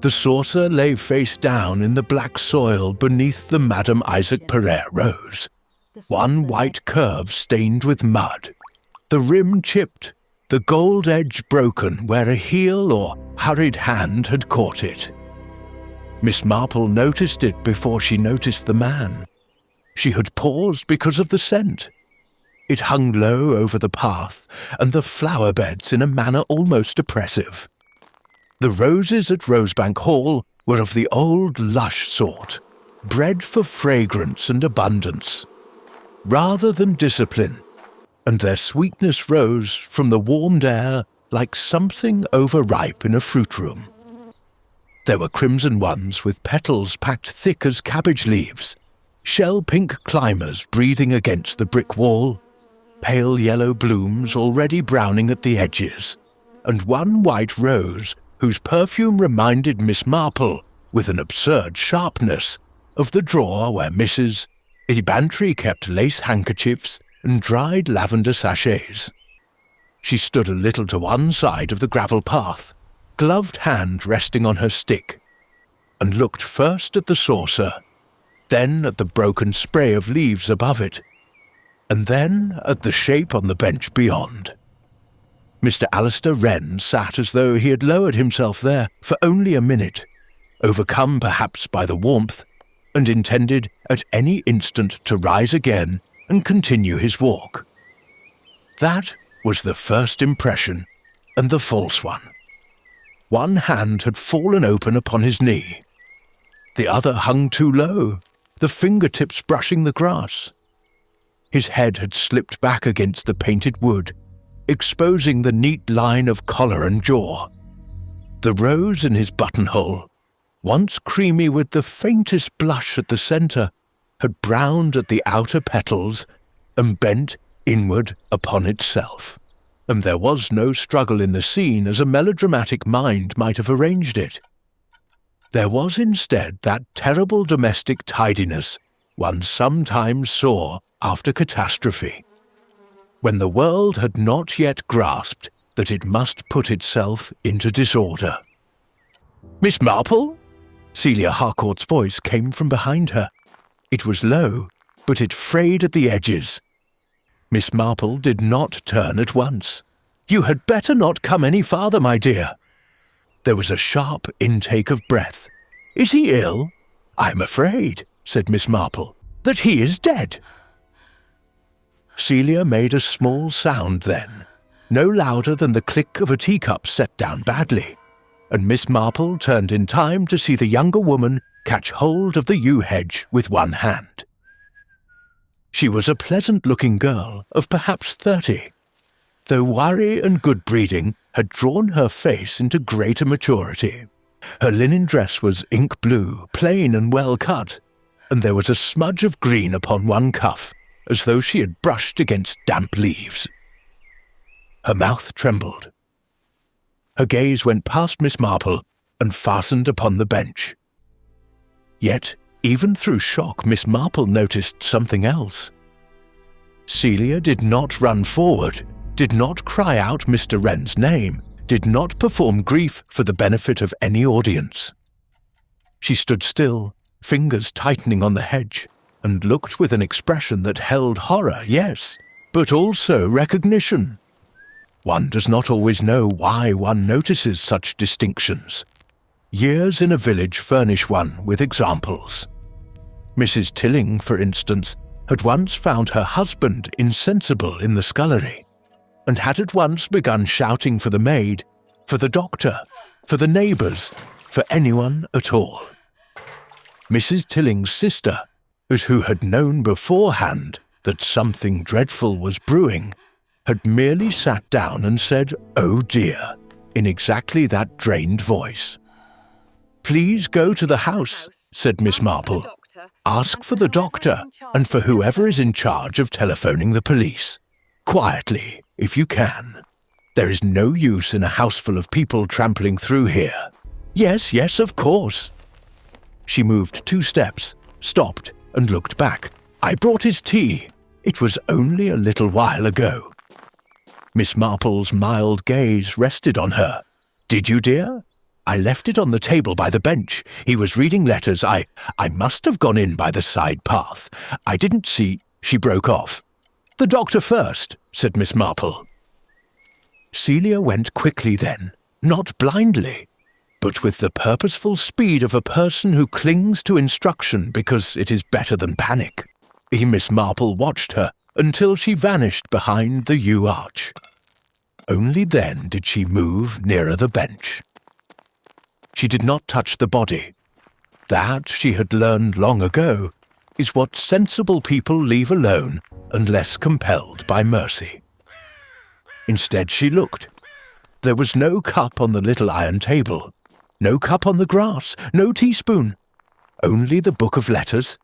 The saucer lay face down in the black soil beneath the Madame Isaac Pereire rose, one white curve stained with mud, the rim chipped, the gold edge broken where a heel or hurried hand had caught it. Miss Marple noticed it before she noticed the man. She had paused because of the scent. It hung low over the path and the flower beds in a manner almost oppressive. The roses at Rosebank Hall were of the old lush sort, bred for fragrance and abundance, rather than discipline, and their sweetness rose from the warmed air like something overripe in a fruit room. There were crimson ones with petals packed thick as cabbage leaves, shell-pink climbers breathing against the brick wall, pale yellow blooms already browning at the edges, and one white rose whose perfume reminded Miss Marple, with an absurd sharpness, of the drawer where Mrs. Pantry kept lace handkerchiefs and dried lavender sachets. She stood a little to one side of the gravel path, gloved hand resting on her stick, and looked first at the saucer, then at the broken spray of leaves above it, and then at the shape on the bench beyond. Mr. Alastair Wren sat as though he had lowered himself there for only a minute, overcome perhaps by the warmth, and intended at any instant to rise again and continue his walk. That was the first impression, and the false one. One hand had fallen open upon his knee. The other hung too low, the fingertips brushing the grass. His head had slipped back against the painted wood, exposing the neat line of collar and jaw. The rose in his buttonhole, once creamy with the faintest blush at the centre, had browned at the outer petals and bent inward upon itself. And there was no struggle in the scene as a melodramatic mind might have arranged it. There was instead that terrible domestic tidiness one sometimes saw after catastrophe, when the world had not yet grasped that it must put itself into disorder. "Miss Marple?" Celia Harcourt's voice came from behind her. It was low, but it frayed at the edges. Miss Marple did not turn at once. "You had better not come any farther, my dear." There was a sharp intake of breath. "Is he ill?" "I'm afraid," said Miss Marple, "that he is dead." Celia made a small sound then, no louder than the click of a teacup set down badly, and Miss Marple turned in time to see the younger woman catch hold of the yew hedge with one hand. She was a pleasant-looking girl of perhaps 30, though worry and good breeding had drawn her face into greater maturity. Her linen dress was ink blue, plain and well cut, and there was a smudge of green upon one cuff, as though she had brushed against damp leaves. Her mouth trembled. Her gaze went past Miss Marple and fastened upon the bench. Yet, even through shock, Miss Marple noticed something else. Celia did not run forward, did not cry out Mr. Wren's name, did not perform grief for the benefit of any audience. She stood still, fingers tightening on the hedge, and looked with an expression that held horror, yes, but also recognition. One does not always know why one notices such distinctions. Years in a village furnish one with examples. Mrs. Tilling, for instance, had once found her husband insensible in the scullery, and had at once begun shouting for the maid, for the doctor, for the neighbours, for anyone at all. Mrs. Tilling's sister, who had known beforehand that something dreadful was brewing, had merely sat down and said, "Oh dear," in exactly that drained voice. "Please go to the house," said Miss Marple. "Ask for the doctor and for whoever is in charge of telephoning the police. Quietly, if you can. There is no use in a house full of people trampling through here. Yes, yes, of course." She moved 2 steps, stopped, and looked back. "I brought his tea. It was only a little while ago." Miss Marple's mild gaze rested on her. "Did you, dear? I left it on the table by the bench. He was reading letters. I must have gone in by the side path. I didn't see—" She broke off. "The doctor first," said Miss Marple. Celia went quickly then, not blindly, but with the purposeful speed of a person who clings to instruction because it is better than panic. Miss Marple watched her until she vanished behind the yew arch. Only then did she move nearer the bench. She did not touch the body. That, she had learned long ago, is what sensible people leave alone unless compelled by mercy. Instead she looked. There was no cup on the little iron table, no cup on the grass, no teaspoon, only the book of letters,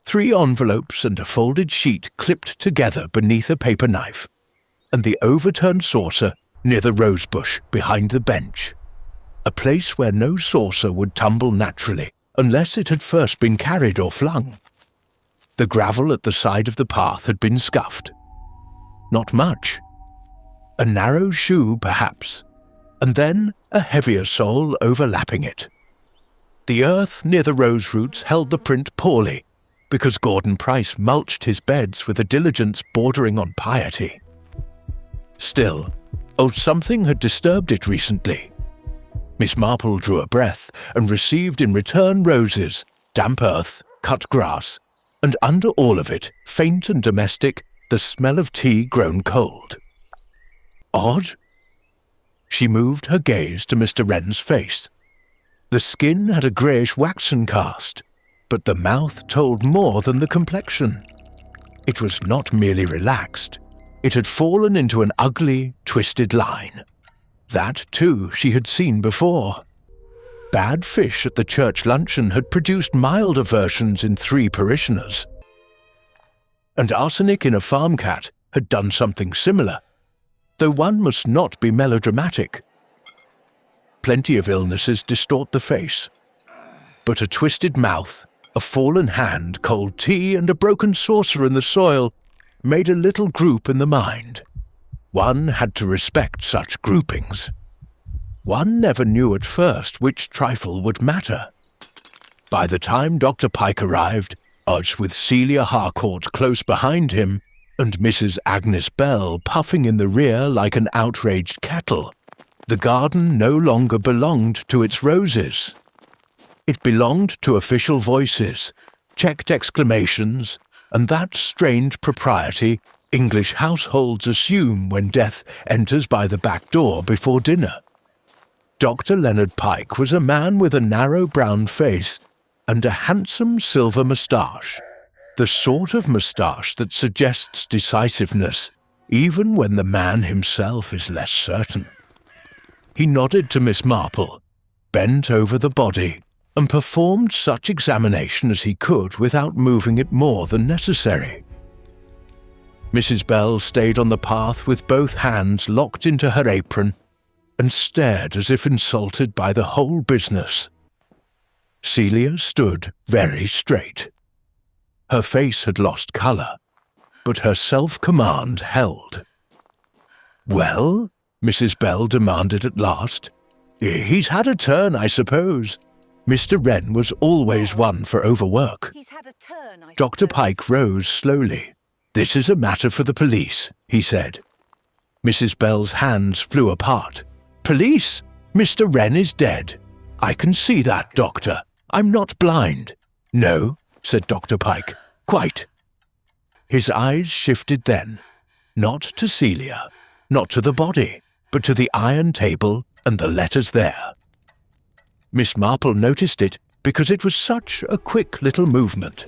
3 envelopes and a folded sheet clipped together beneath a paper knife, and the overturned saucer near the rose bush behind the bench, a place where no saucer would tumble naturally unless it had first been carried or flung. The gravel at the side of the path had been scuffed. Not much. A narrow shoe, perhaps, and then a heavier sole overlapping it. The earth near the rose roots held the print poorly, because Gordon Price mulched his beds with a diligence bordering on piety. Still, something had disturbed it recently. Miss Marple drew a breath and received in return roses, damp earth, cut grass, and under all of it, faint and domestic, the smell of tea grown cold. Odd? She moved her gaze to Mr. Wren's face. The skin had a greyish waxen cast, but the mouth told more than the complexion. It was not merely relaxed. It had fallen into an ugly, twisted line. That, too, she had seen before. Bad fish at the church luncheon had produced milder versions in 3 parishioners. And arsenic in a farm cat had done something similar, though one must not be melodramatic. Plenty of illnesses distort the face, but a twisted mouth, a fallen hand, cold tea, and a broken saucer in the soil made a little group in the mind. One had to respect such groupings. One never knew at first which trifle would matter. By the time Dr. Pike arrived, with Celia Harcourt close behind him, and Mrs. Agnes Bell puffing in the rear like an outraged kettle, the garden no longer belonged to its roses. It belonged to official voices, checked exclamations, and that strange propriety English households assume when death enters by the back door before dinner. Dr. Leonard Pike was a man with a narrow brown face and a handsome silver moustache, the sort of moustache that suggests decisiveness even when the man himself is less certain. He nodded to Miss Marple, bent over the body, and performed such examination as he could without moving it more than necessary. Mrs. Bell stayed on the path with both hands locked into her apron and stared as if insulted by the whole business. Celia stood very straight. Her face had lost colour, but her self-command held. "Well?" Mrs. Bell demanded at last. "He's had a turn, I suppose. Mr. Wren was always one for overwork." Dr. Pike rose slowly. "This is a matter for the police," he said. Mrs. Bell's hands flew apart. "Police? Mr. Wren is dead. I can see that, Doctor. I'm not blind." "No," said Dr. Pike. "Quite." His eyes shifted then, not to Celia, not to the body, but to the iron table and the letters there. Miss Marple noticed it because it was such a quick little movement.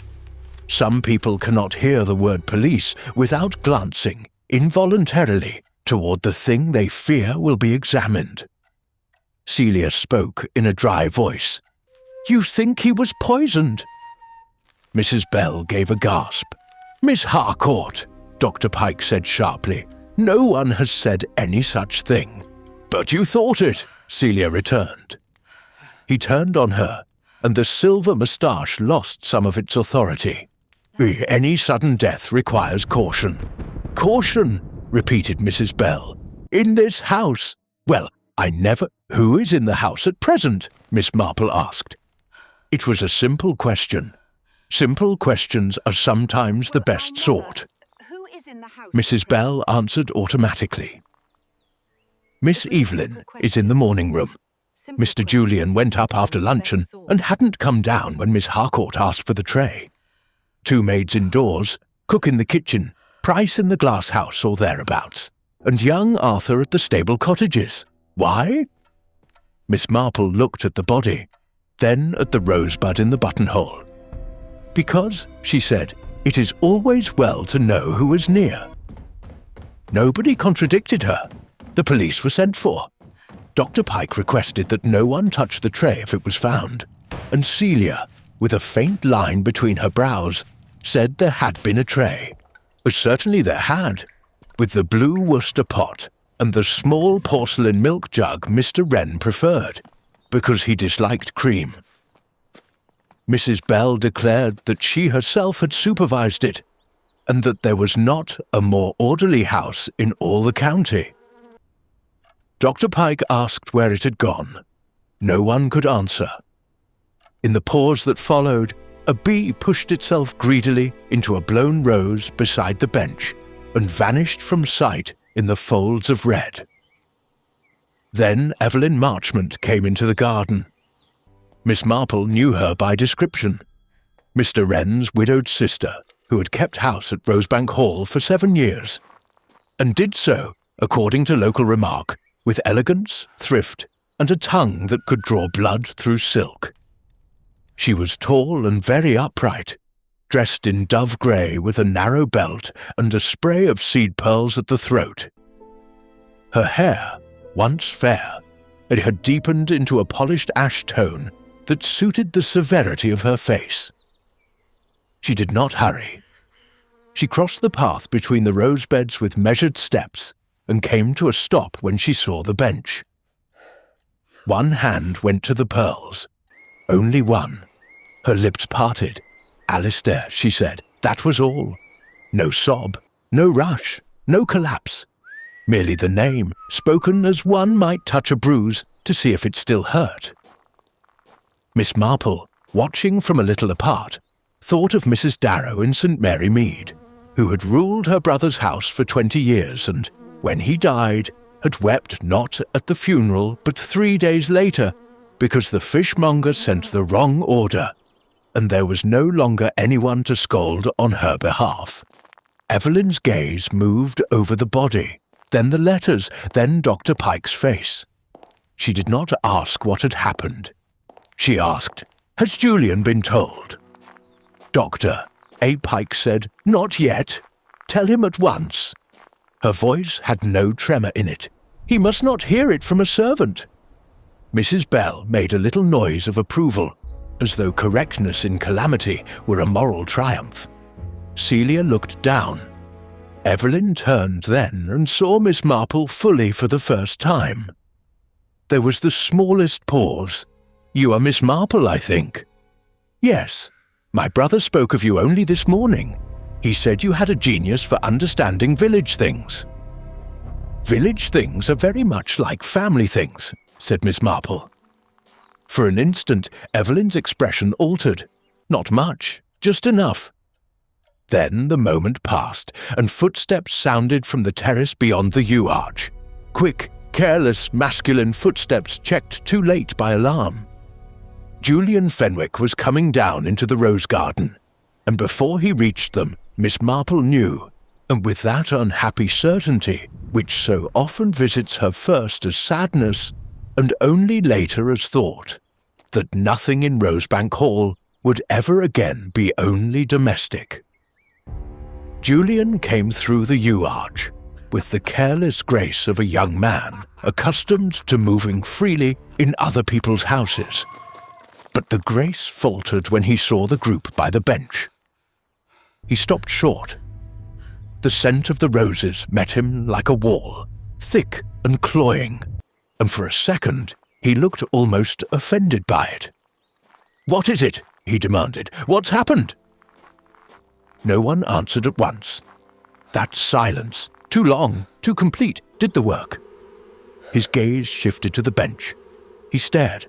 Some people cannot hear the word police without glancing, involuntarily, toward the thing they fear will be examined. Celia spoke in a dry voice. "You think he was poisoned?" Mrs. Bell gave a gasp. "Miss Harcourt," Dr. Pike said sharply, "no one has said any such thing." "But you thought it," Celia returned. He turned on her, and the silver moustache lost some of its authority. "Any sudden death requires caution." "Caution," repeated Mrs. Bell. "In this house? Well, I never—" "Who is in the house at present?" Miss Marple asked. It was a simple question. Simple questions are sometimes the best sort. Who is in the house? Mrs. Bell answered automatically. Miss Evelyn is in the morning room. Mr. Julian went up after luncheon and hadn't come down when Miss Harcourt asked for the tray. 2 maids indoors, cook in the kitchen, Price in the glass house or thereabouts, and young Arthur at the stable cottages. Why? Miss Marple looked at the body, then at the rosebud in the buttonhole. Because, she said, it is always well to know who is near. Nobody contradicted her. The police were sent for. Dr. Pike requested that no one touch the tray if it was found, and Celia, with a faint line between her brows, said there had been a tray. Certainly there had, with the blue Worcester pot and the small porcelain milk jug Mr. Wren preferred, because he disliked cream. Mrs. Bell declared that she herself had supervised it, and that there was not a more orderly house in all the county. Dr. Pike asked where it had gone. No one could answer. In the pause that followed, a bee pushed itself greedily into a blown rose beside the bench and vanished from sight in the folds of red. Then Evelyn Marchmont came into the garden. Miss Marple knew her by description. Mr. Wren's widowed sister, who had kept house at Rosebank Hall for 7 years, and did so, according to local remark, with elegance, thrift, and a tongue that could draw blood through silk. She was tall and very upright, dressed in dove grey with a narrow belt and a spray of seed pearls at the throat. Her hair, once fair, it had deepened into a polished ash tone that suited the severity of her face. She did not hurry. She crossed the path between the rose beds with measured steps and came to a stop when she saw the bench. One hand went to the pearls. Only one. Her lips parted. "Alastair," she said, that was all. No sob, no rush, no collapse. Merely the name, spoken as one might touch a bruise to see if it still hurt. Miss Marple, watching from a little apart, thought of Mrs. Darrow in St. Mary Mead, who had ruled her brother's house for 20 years and, when he died, had wept not at the funeral but 3 days later because the fishmonger sent the wrong order, and there was no longer anyone to scold on her behalf. Evelyn's gaze moved over the body, then the letters, then Dr. Pike's face. She did not ask what had happened. She asked, "Has Julian been told?" "Doctor," A. Pike said, "not yet. Tell him at once." Her voice had no tremor in it. "He must not hear it from a servant." Mrs. Bell made a little noise of approval, as though correctness in calamity were a moral triumph. Celia looked down. Evelyn turned then and saw Miss Marple fully for the first time. There was the smallest pause. "You are Miss Marple, I think." "Yes. My brother spoke of you only this morning. He said you had a genius for understanding village things." "Village things are very much like family things," said Miss Marple. For an instant, Evelyn's expression altered. Not much, just enough. Then the moment passed, and footsteps sounded from the terrace beyond the yew arch. Quick, careless, masculine footsteps checked too late by alarm. Julian Fenwick was coming down into the rose garden, and before he reached them, Miss Marple knew, and with that unhappy certainty which so often visits her first as sadness and only later as thought, that nothing in Rosebank Hall would ever again be only domestic. Julian came through the yew arch with the careless grace of a young man accustomed to moving freely in other people's houses. But the grace faltered when he saw the group by the bench. He stopped short. The scent of the roses met him like a wall, thick and cloying, and for a second he looked almost offended by it. "What is it?" he demanded. "What's happened?" No one answered at once. That silence, too long, too complete, did the work. His gaze shifted to the bench, He stared.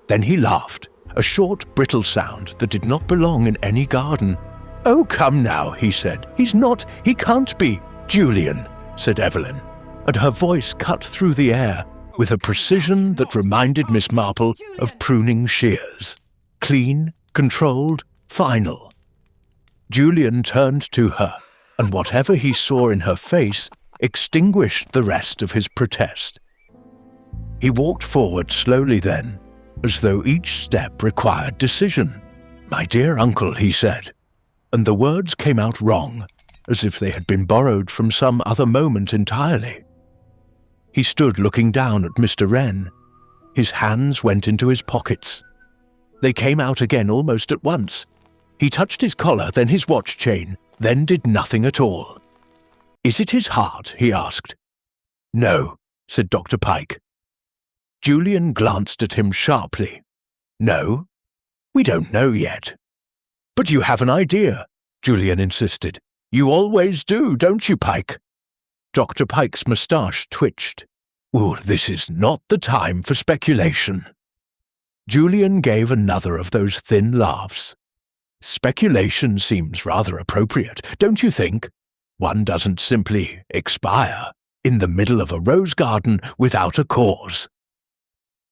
Then he laughed, a short, brittle sound that did not belong in any garden. "Oh, come now," he said. He can't be." "Julian," said Evelyn, and her voice cut through the air with a precision that reminded Miss Marple of pruning shears. Clean, controlled, final. Julian turned to her, and whatever he saw in her face extinguished the rest of his protest. He walked forward slowly then, as though each step required decision. "My dear uncle," he said, and the words came out wrong, as if they had been borrowed from some other moment entirely. He stood looking down at Mr. Wren. His hands went into his pockets. They came out again almost at once. He touched his collar, then his watch chain, then did nothing at all. "Is it his heart?" he asked. "No," said Dr. Pike. Julian glanced at him sharply. "No? We don't know yet." "But you have an idea," Julian insisted. "You always do, don't you, Pike?" Dr. Pike's moustache twitched. "Oh, this is not the time for speculation." Julian gave another of those thin laughs. "Speculation seems rather appropriate, don't you think? One doesn't simply expire in the middle of a rose garden without a cause."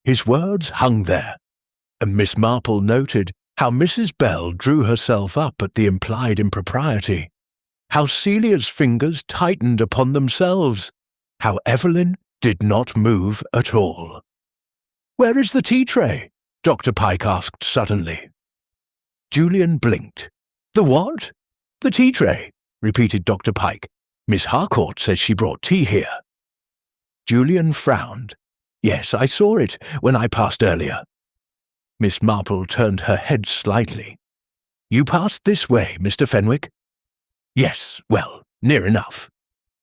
His words hung there, and Miss Marple noted how Mrs. Bell drew herself up at the implied impropriety, how Celia's fingers tightened upon themselves, how Evelyn did not move at all. "Where is the tea tray?" Dr. Pike asked suddenly. Julian blinked. "The what?" "The tea tray," repeated Dr. Pike. "Miss Harcourt says she brought tea here." Julian frowned. "Yes, I saw it when I passed earlier." Miss Marple turned her head slightly. "You passed this way, Mr. Fenwick?" "Yes, well, near enough."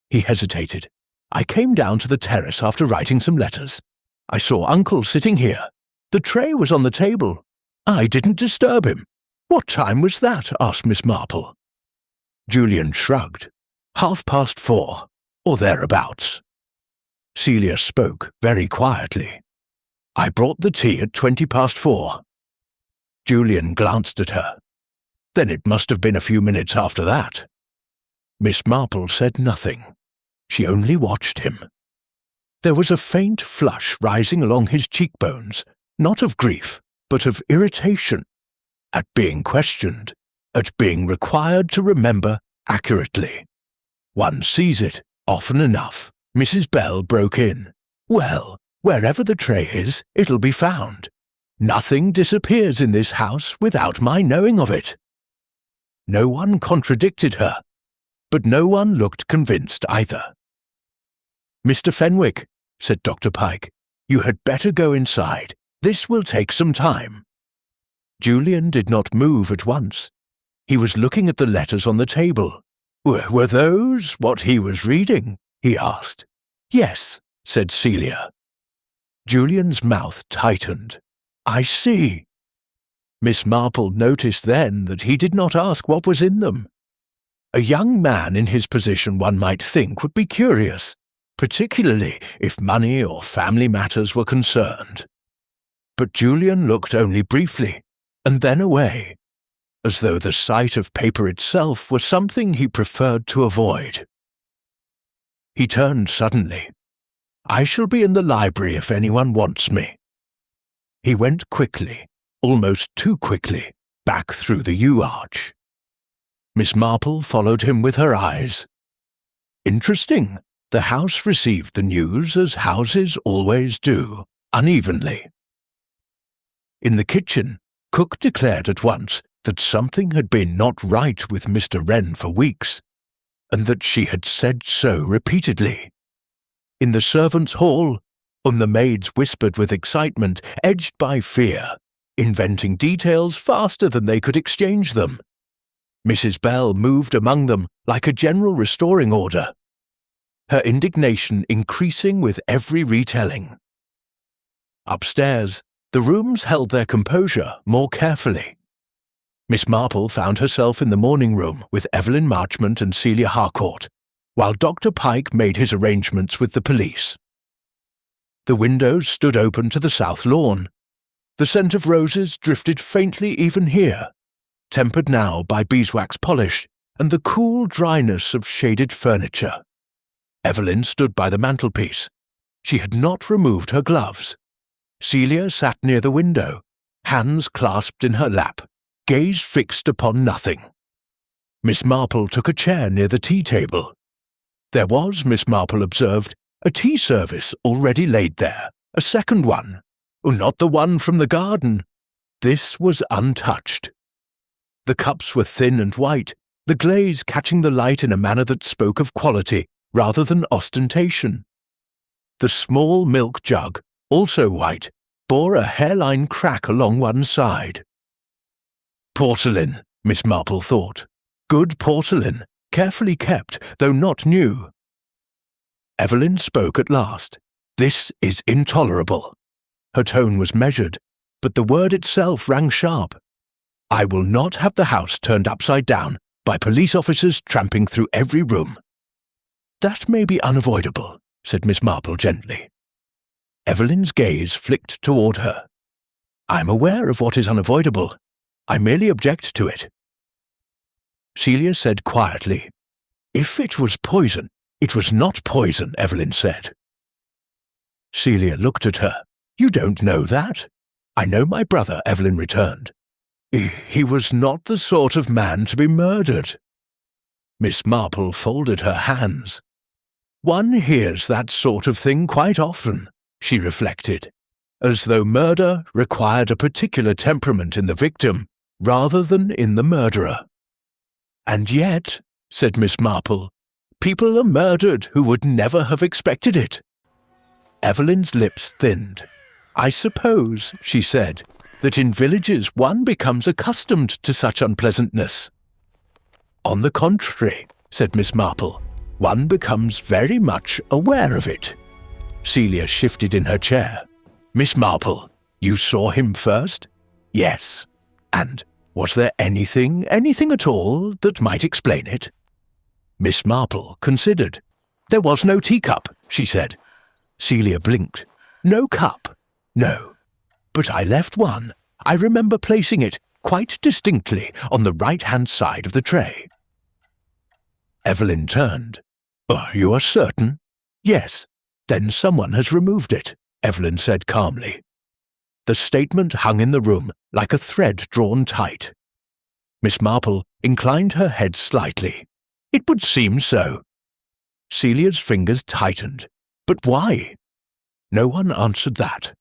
He hesitated. "I came down to the terrace after writing some letters. I saw Uncle sitting here. The tray was on the table. I didn't disturb him." "What time was that?" asked Miss Marple. Julian shrugged. 4:30, or thereabouts. Celia spoke very quietly. "I brought the tea at 4:20. Julian glanced at her. "Then it must have been a few minutes after that." Miss Marple said nothing. She only watched him. There was a faint flush rising along his cheekbones, not of grief, but of irritation, at being questioned, at being required to remember accurately. "One sees it, often enough." Mrs. Bell broke in. "Well, wherever the tray is, it'll be found. Nothing disappears in this house without my knowing of it." No one contradicted her, but no one looked convinced either. "Mr. Fenwick," said Dr. Pike, "you had better go inside. This will take some time." Julian did not move at once. He was looking at the letters on the table. Were those what he was reading?" he asked. "Yes," said Celia. Julian's mouth tightened. "I see." Miss Marple noticed then that he did not ask what was in them. A young man in his position, one might think, would be curious, particularly if money or family matters were concerned. But Julian looked only briefly, and then away, as though the sight of paper itself was something he preferred to avoid. He turned suddenly. "I shall be in the library if anyone wants me." He went quickly, almost too quickly, back through the yew arch. Miss Marple followed him with her eyes. Interesting. The house received the news as houses always do, unevenly. In the kitchen, cook declared at once that something had been not right with Mr. Wren for weeks, and that she had said so repeatedly. In the servants' hall, the maids whispered with excitement, edged by fear, inventing details faster than they could exchange them. Mrs. Bell moved among them like a general restoring order, her indignation increasing with every retelling. Upstairs, the rooms held their composure more carefully. Miss Marple found herself in the morning room with Evelyn Marchmont and Celia Harcourt, while Dr. Pike made his arrangements with the police. The windows stood open to the south lawn. The scent of roses drifted faintly even here, tempered now by beeswax polish and the cool dryness of shaded furniture. Evelyn stood by the mantelpiece. She had not removed her gloves. Celia sat near the window, hands clasped in her lap, gaze fixed upon nothing. Miss Marple took a chair near the tea-table. There was, Miss Marple observed, a tea service already laid there, a second one. Not the one from the garden. This was untouched. The cups were thin and white, the glaze catching the light in a manner that spoke of quality rather than ostentation. The small milk jug, also white, bore a hairline crack along one side. Porcelain, Miss Marple thought. Good porcelain, carefully kept, though not new. Evelyn spoke at last. This is intolerable. Her tone was measured, but the word itself rang sharp. I will not have the house turned upside down by police officers tramping through every room. That may be unavoidable, said Miss Marple gently. Evelyn's gaze flicked toward her. I am aware of what is unavoidable. I merely object to it. Celia said quietly, If it was poison, it was not poison, Evelyn said. Celia looked at her. You don't know that? I know my brother, Evelyn returned. He was not the sort of man to be murdered. Miss Marple folded her hands. One hears that sort of thing quite often, she reflected, as though murder required a particular temperament in the victim rather than in the murderer. And yet, said Miss Marple, people are murdered who would never have expected it. Evelyn's lips thinned. I suppose, she said, that in villages one becomes accustomed to such unpleasantness. On the contrary, said Miss Marple, one becomes very much aware of it. Celia shifted in her chair. Miss Marple, you saw him first? Yes. And was there anything at all, that might explain it? Miss Marple considered. There was no teacup, she said. Celia blinked. No cup? No. But I left one. I remember placing it quite distinctly on the right-hand side of the tray. Evelyn turned. You are certain? Yes. Then someone has removed it, Evelyn said calmly. The statement hung in the room like a thread drawn tight. Miss Marple inclined her head slightly. It would seem so. Celia's fingers tightened. But why? No one answered that.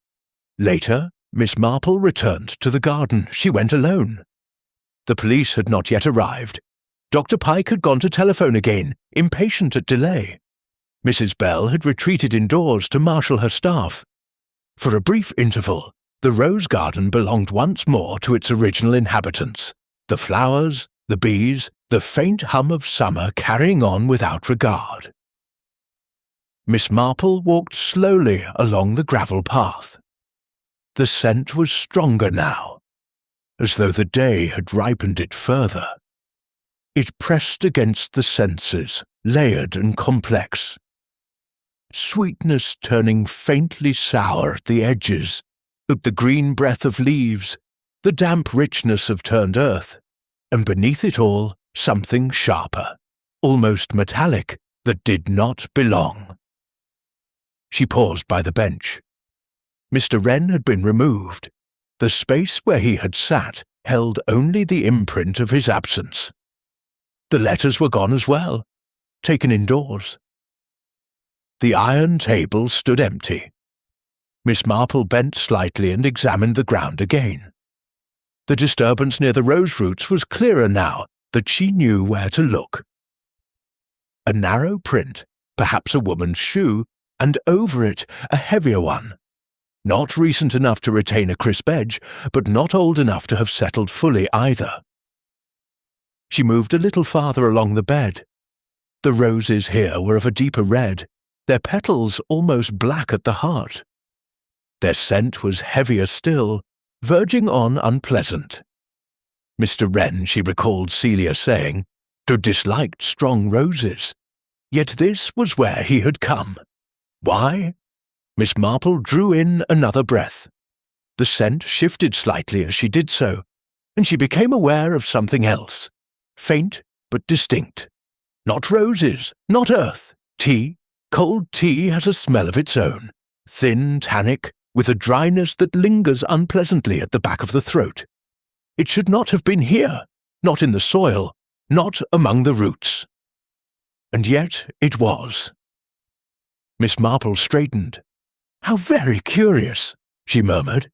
Later, Miss Marple returned to the garden. She went alone. The police had not yet arrived. Dr. Pike had gone to telephone again, impatient at delay. Mrs. Bell had retreated indoors to marshal her staff. For a brief interval, the rose garden belonged once more to its original inhabitants, the flowers, the bees, the faint hum of summer carrying on without regard. Miss Marple walked slowly along the gravel path. The scent was stronger now, as though the day had ripened it further. It pressed against the senses, layered and complex. Sweetness turning faintly sour at the edges, at the green breath of leaves, the damp richness of turned earth, and beneath it all something sharper, almost metallic, that did not belong. She paused by the bench. Mr. Wren had been removed. The space where he had sat held only the imprint of his absence. The letters were gone as well, taken indoors. The iron table stood empty. Miss Marple bent slightly and examined the ground again. The disturbance near the rose roots was clearer now that she knew where to look. A narrow print, perhaps a woman's shoe, and over it a heavier one. Not recent enough to retain a crisp edge, but not old enough to have settled fully either. She moved a little farther along the bed. The roses here were of a deeper red, their petals almost black at the heart. Their scent was heavier still, verging on unpleasant. Mr. Wren, she recalled Celia saying, disliked strong roses. Yet this was where he had come. Why? Miss Marple drew in another breath. The scent shifted slightly as she did so, and she became aware of something else, faint but distinct. Not roses, not earth, tea. Cold tea has a smell of its own, thin, tannic, with a dryness that lingers unpleasantly at the back of the throat. It should not have been here, not in the soil, not among the roots. And yet it was. Miss Marple straightened. "How very curious," she murmured.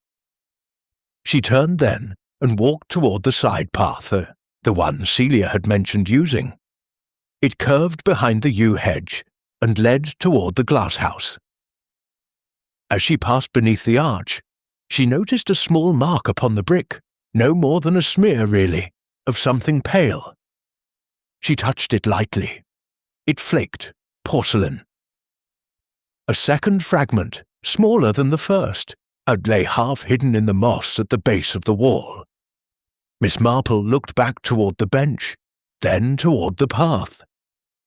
She turned then and walked toward the side path, the one Celia had mentioned using. It curved behind the yew hedge and led toward the glass house. As she passed beneath the arch, she noticed a small mark upon the brick, no more than a smear, really, of something pale. She touched it lightly. It flaked, porcelain. A second fragment, smaller than the first, lay half hidden in the moss at the base of the wall. Miss Marple looked back toward the bench, then toward the path,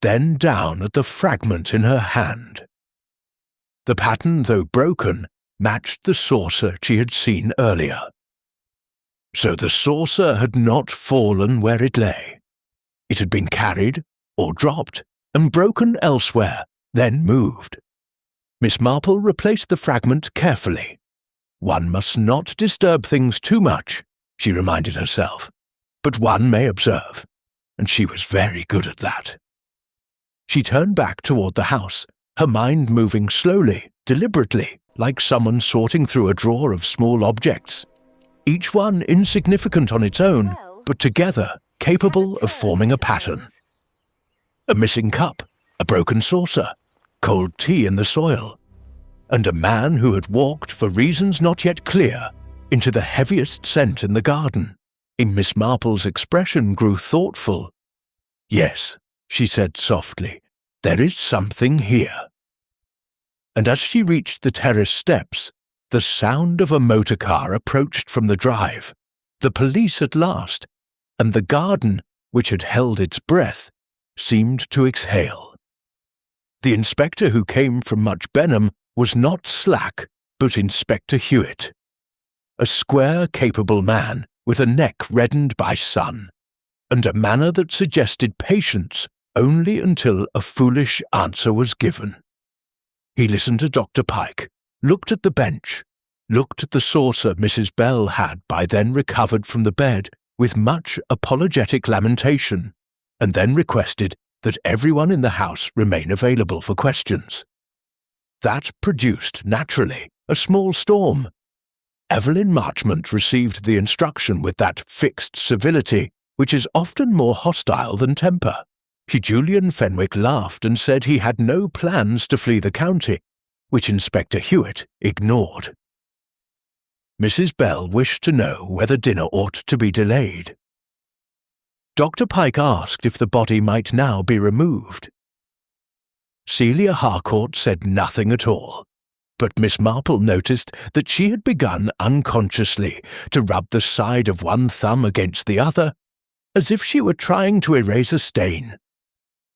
then down at the fragment in her hand. The pattern, though broken, matched the saucer she had seen earlier. So the saucer had not fallen where it lay. It had been carried, or dropped, and broken elsewhere, then moved. Miss Marple replaced the fragment carefully. One must not disturb things too much, she reminded herself, but one may observe, and she was very good at that. She turned back toward the house, her mind moving slowly, deliberately, like someone sorting through a drawer of small objects, each one insignificant on its own, but together capable of forming a pattern. A missing cup, a broken saucer, cold tea in the soil, and a man who had walked, for reasons not yet clear, into the heaviest scent in the garden. In Miss Marple's expression grew thoughtful. "Yes," she said softly, "there is something here." And as she reached the terrace steps, the sound of a motor car approached from the drive, the police at last, and the garden, which had held its breath, seemed to exhale. The inspector who came from Much Benham was not Slack, but Inspector Hewitt, a square, capable man with a neck reddened by sun, and a manner that suggested patience only until a foolish answer was given. He listened to Dr. Pike, looked at the bench, looked at the saucer Mrs. Bell had by then recovered from the bed with much apologetic lamentation, and then requested that everyone in the house remain available for questions. That produced, naturally, a small storm. Evelyn Marchmont received the instruction with that fixed civility which is often more hostile than temper. Julian Fenwick laughed and said he had no plans to flee the county, which Inspector Hewitt ignored. Mrs. Bell wished to know whether dinner ought to be delayed. Dr. Pike asked if the body might now be removed. Celia Harcourt said nothing at all, but Miss Marple noticed that she had begun unconsciously to rub the side of one thumb against the other, as if she were trying to erase a stain.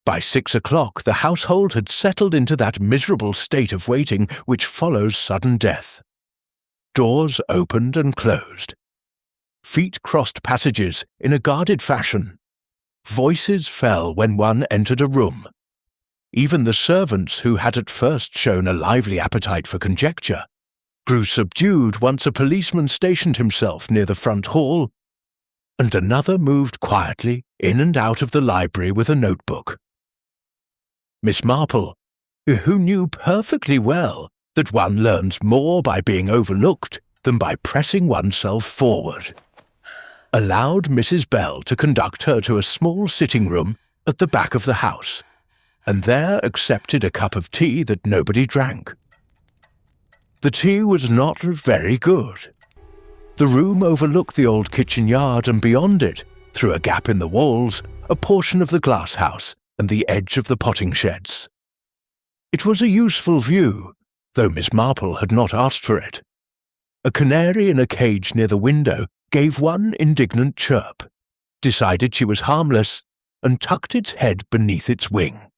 By 6 o'clock the household had settled into that miserable state of waiting which follows sudden death. Doors opened and closed. Feet crossed passages in a guarded fashion. Voices fell when one entered a room. Even the servants, who had at first shown a lively appetite for conjecture, grew subdued once a policeman stationed himself near the front hall, and another moved quietly in and out of the library with a notebook. Miss Marple, who knew perfectly well that one learns more by being overlooked than by pressing oneself forward, allowed Mrs. Bell to conduct her to a small sitting room at the back of the house, and there accepted a cup of tea that nobody drank. The tea was not very good. The room overlooked the old kitchen yard, and beyond it, through a gap in the walls, a portion of the glass house and the edge of the potting sheds. It was a useful view, though Miss Marple had not asked for it. A canary in a cage near the window gave one indignant chirp, decided she was harmless, and tucked its head beneath its wing.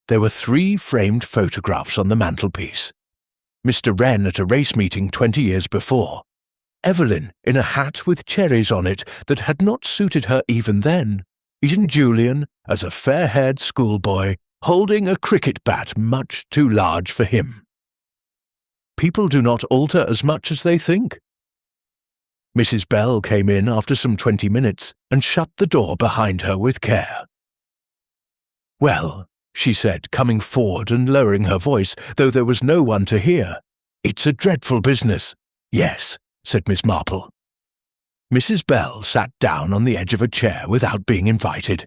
There were 3 framed photographs on the mantelpiece. Mr. Wren at a race meeting 20 years before, Evelyn in a hat with cherries on it that had not suited her even then, and Julian as a fair-haired schoolboy holding a cricket bat much too large for him. People do not alter as much as they think. Mrs. Bell came in after some 20 minutes and shut the door behind her with care. "Well," she said, coming forward and lowering her voice, though there was no one to hear, "it's a dreadful business." "Yes," said Miss Marple. Mrs. Bell sat down on the edge of a chair without being invited.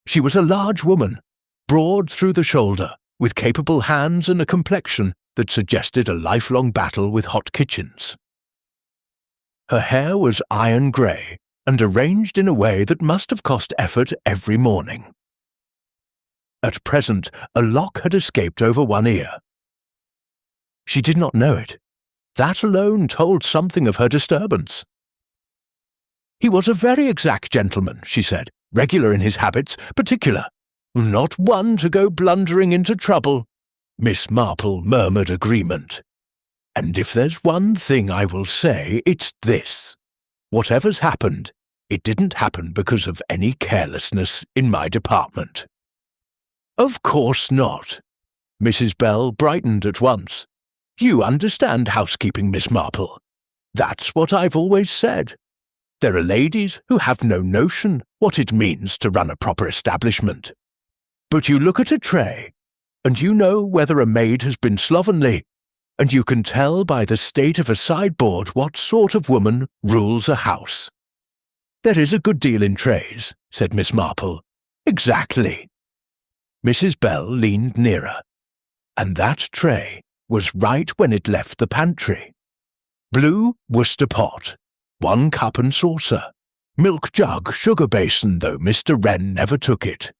She was a large woman, broad through the shoulder, with capable hands and a complexion that suggested a lifelong battle with hot kitchens. Her hair was iron grey and arranged in a way that must have cost effort every morning. At present, a lock had escaped over one ear. She did not know it. That alone told something of her disturbance. "He was a very exact gentleman," she said, "regular in his habits, particular. Not one to go blundering into trouble." Miss Marple murmured agreement. "And if there's one thing I will say, it's this. Whatever's happened, it didn't happen because of any carelessness in my department." "Of course not." Mrs. Bell brightened at once. "You understand housekeeping, Miss Marple. That's what I've always said. There are ladies who have no notion what it means to run a proper establishment. But you look at a tray, and you know whether a maid has been slovenly, and you can tell by the state of a sideboard what sort of woman rules a house." "There is a good deal in trays," said Miss Marple. "Exactly." Mrs. Bell leaned nearer, and that tray was right when it left the pantry. Blue Worcester pot, 1 cup and saucer, milk jug, sugar basin, though Mr. Wren never took it,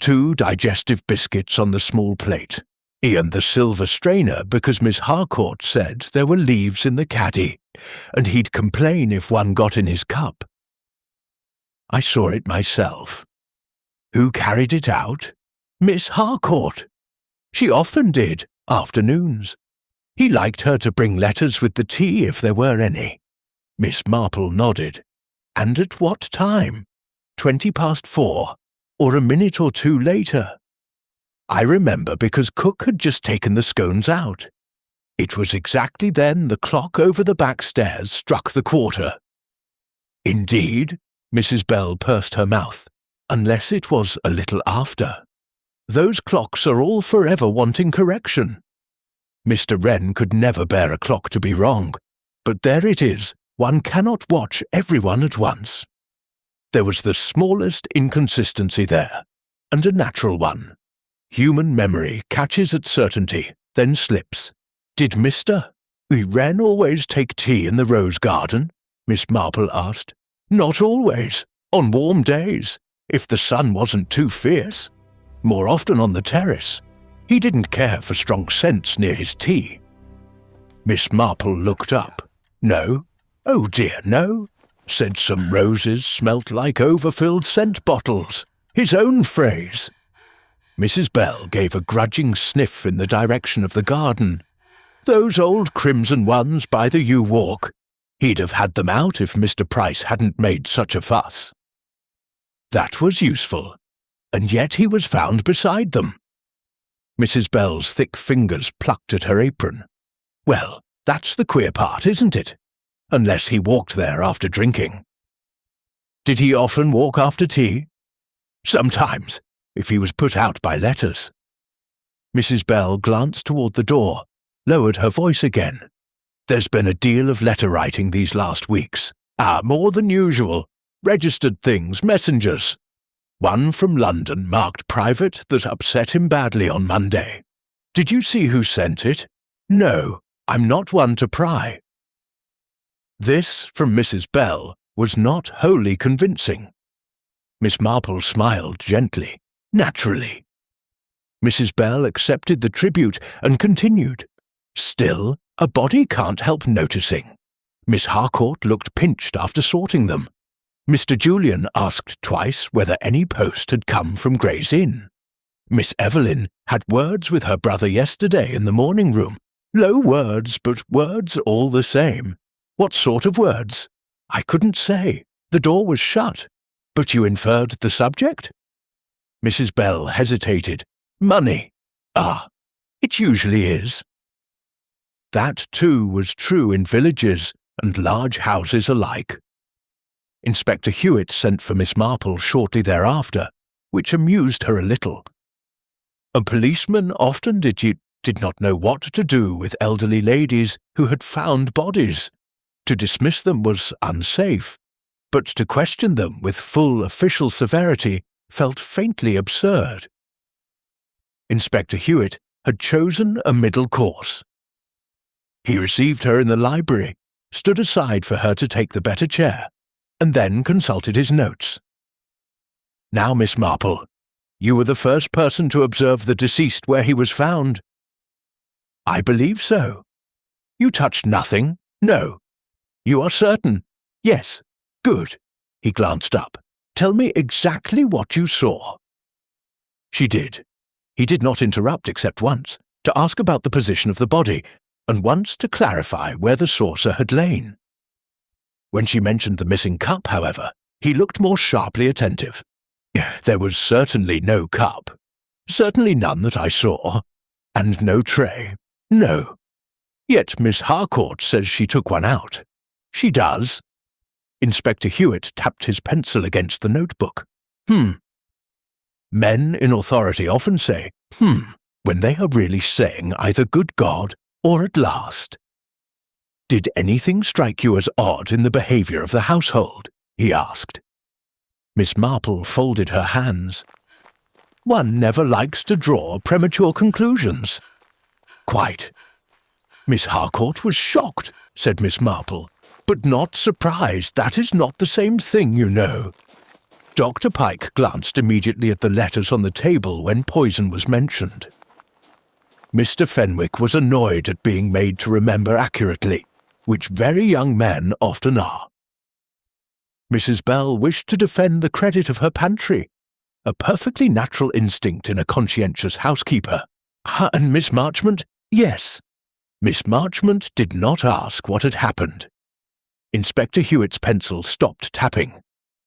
2 digestive biscuits on the small plate, and the silver strainer because Miss Harcourt said there were leaves in the caddy, and he'd complain if one got in his cup. I saw it myself. Who carried it out? Miss Harcourt. She often did, afternoons. He liked her to bring letters with the tea if there were any. Miss Marple nodded. And at what time? 4:20, or a minute or two later. I remember because cook had just taken the scones out. It was exactly then the clock over the back stairs struck the quarter. Indeed, Mrs. Bell pursed her mouth, unless it was a little after. Those clocks are all forever wanting correction. Mr. Wren could never bear a clock to be wrong, but there it is, one cannot watch everyone at once. There was the smallest inconsistency there, and a natural one. Human memory catches at certainty, then slips. Did Mr. Wren always take tea in the rose garden? Miss Marple asked. Not always, on warm days, if the sun wasn't too fierce. More often on the terrace. He didn't care for strong scents near his tea. Miss Marple looked up. No, oh dear, no, said some roses smelt like overfilled scent bottles. His own phrase. Mrs. Bell gave a grudging sniff in the direction of the garden. Those old crimson ones by the yew walk. He'd have had them out if Mr. Price hadn't made such a fuss. That was useful, and yet he was found beside them. Mrs. Bell's thick fingers plucked at her apron. Well, that's the queer part, isn't it? Unless he walked there after drinking. Did he often walk after tea? Sometimes, if he was put out by letters. Mrs. Bell glanced toward the door, lowered her voice again. There's been a deal of letter writing these last weeks. More than usual. Registered things, messengers. One from London marked private that upset him badly on Monday. Did you see who sent it? No, I'm not one to pry. This, from Mrs. Bell, was not wholly convincing. Miss Marple smiled gently, naturally. Mrs. Bell accepted the tribute and continued. Still, a body can't help noticing. Miss Harcourt looked pinched after sorting them. Mr. Julian asked twice whether any post had come from Gray's Inn. Miss Evelyn had words with her brother yesterday in the morning room, Low words, but words all the same. What sort of words? I couldn't say. The door was shut. But you inferred the subject? Mrs. Bell hesitated. Money. Ah, it usually is. That, too, was true in villages and large houses alike. Inspector Hewitt sent for Miss Marple shortly thereafter, which amused her a little. A policeman often did not know what to do with elderly ladies who had found bodies. To dismiss them was unsafe, but to question them with full official severity felt faintly absurd. Inspector Hewitt had chosen a middle course. He received her in the library, stood aside for her to take the better chair, and then consulted his notes. Now, Miss Marple, you were the first person to observe the deceased where he was found. I believe so. You touched nothing? No. You are certain? Yes. Good. He glanced up. Tell me exactly what you saw. She did. He did not interrupt except once, to ask about the position of the body, and once to clarify where the saucer had lain. When she mentioned the missing cup, however, he looked more sharply attentive. There was certainly no cup. Certainly none that I saw. And no tray. No. Yet Miss Harcourt says she took one out. She does. Inspector Hewitt tapped his pencil against the notebook. Men in authority often say, when they are really saying either good God or at last. Did anything strike you as odd in the behaviour of the household? He asked. Miss Marple folded her hands. One never likes to draw premature conclusions. Quite. Miss Harcourt was shocked, said Miss Marple, but not surprised. That is not the same thing, you know. Dr. Pike glanced immediately at the letters on the table when poison was mentioned. Mr. Fenwick was annoyed at being made to remember accurately, which very young men often are. Mrs. Bell wished to defend the credit of her pantry, a perfectly natural instinct in a conscientious housekeeper. And Miss Marchmont? Yes. Miss Marchmont did not ask what had happened. Inspector Hewitt's pencil stopped tapping.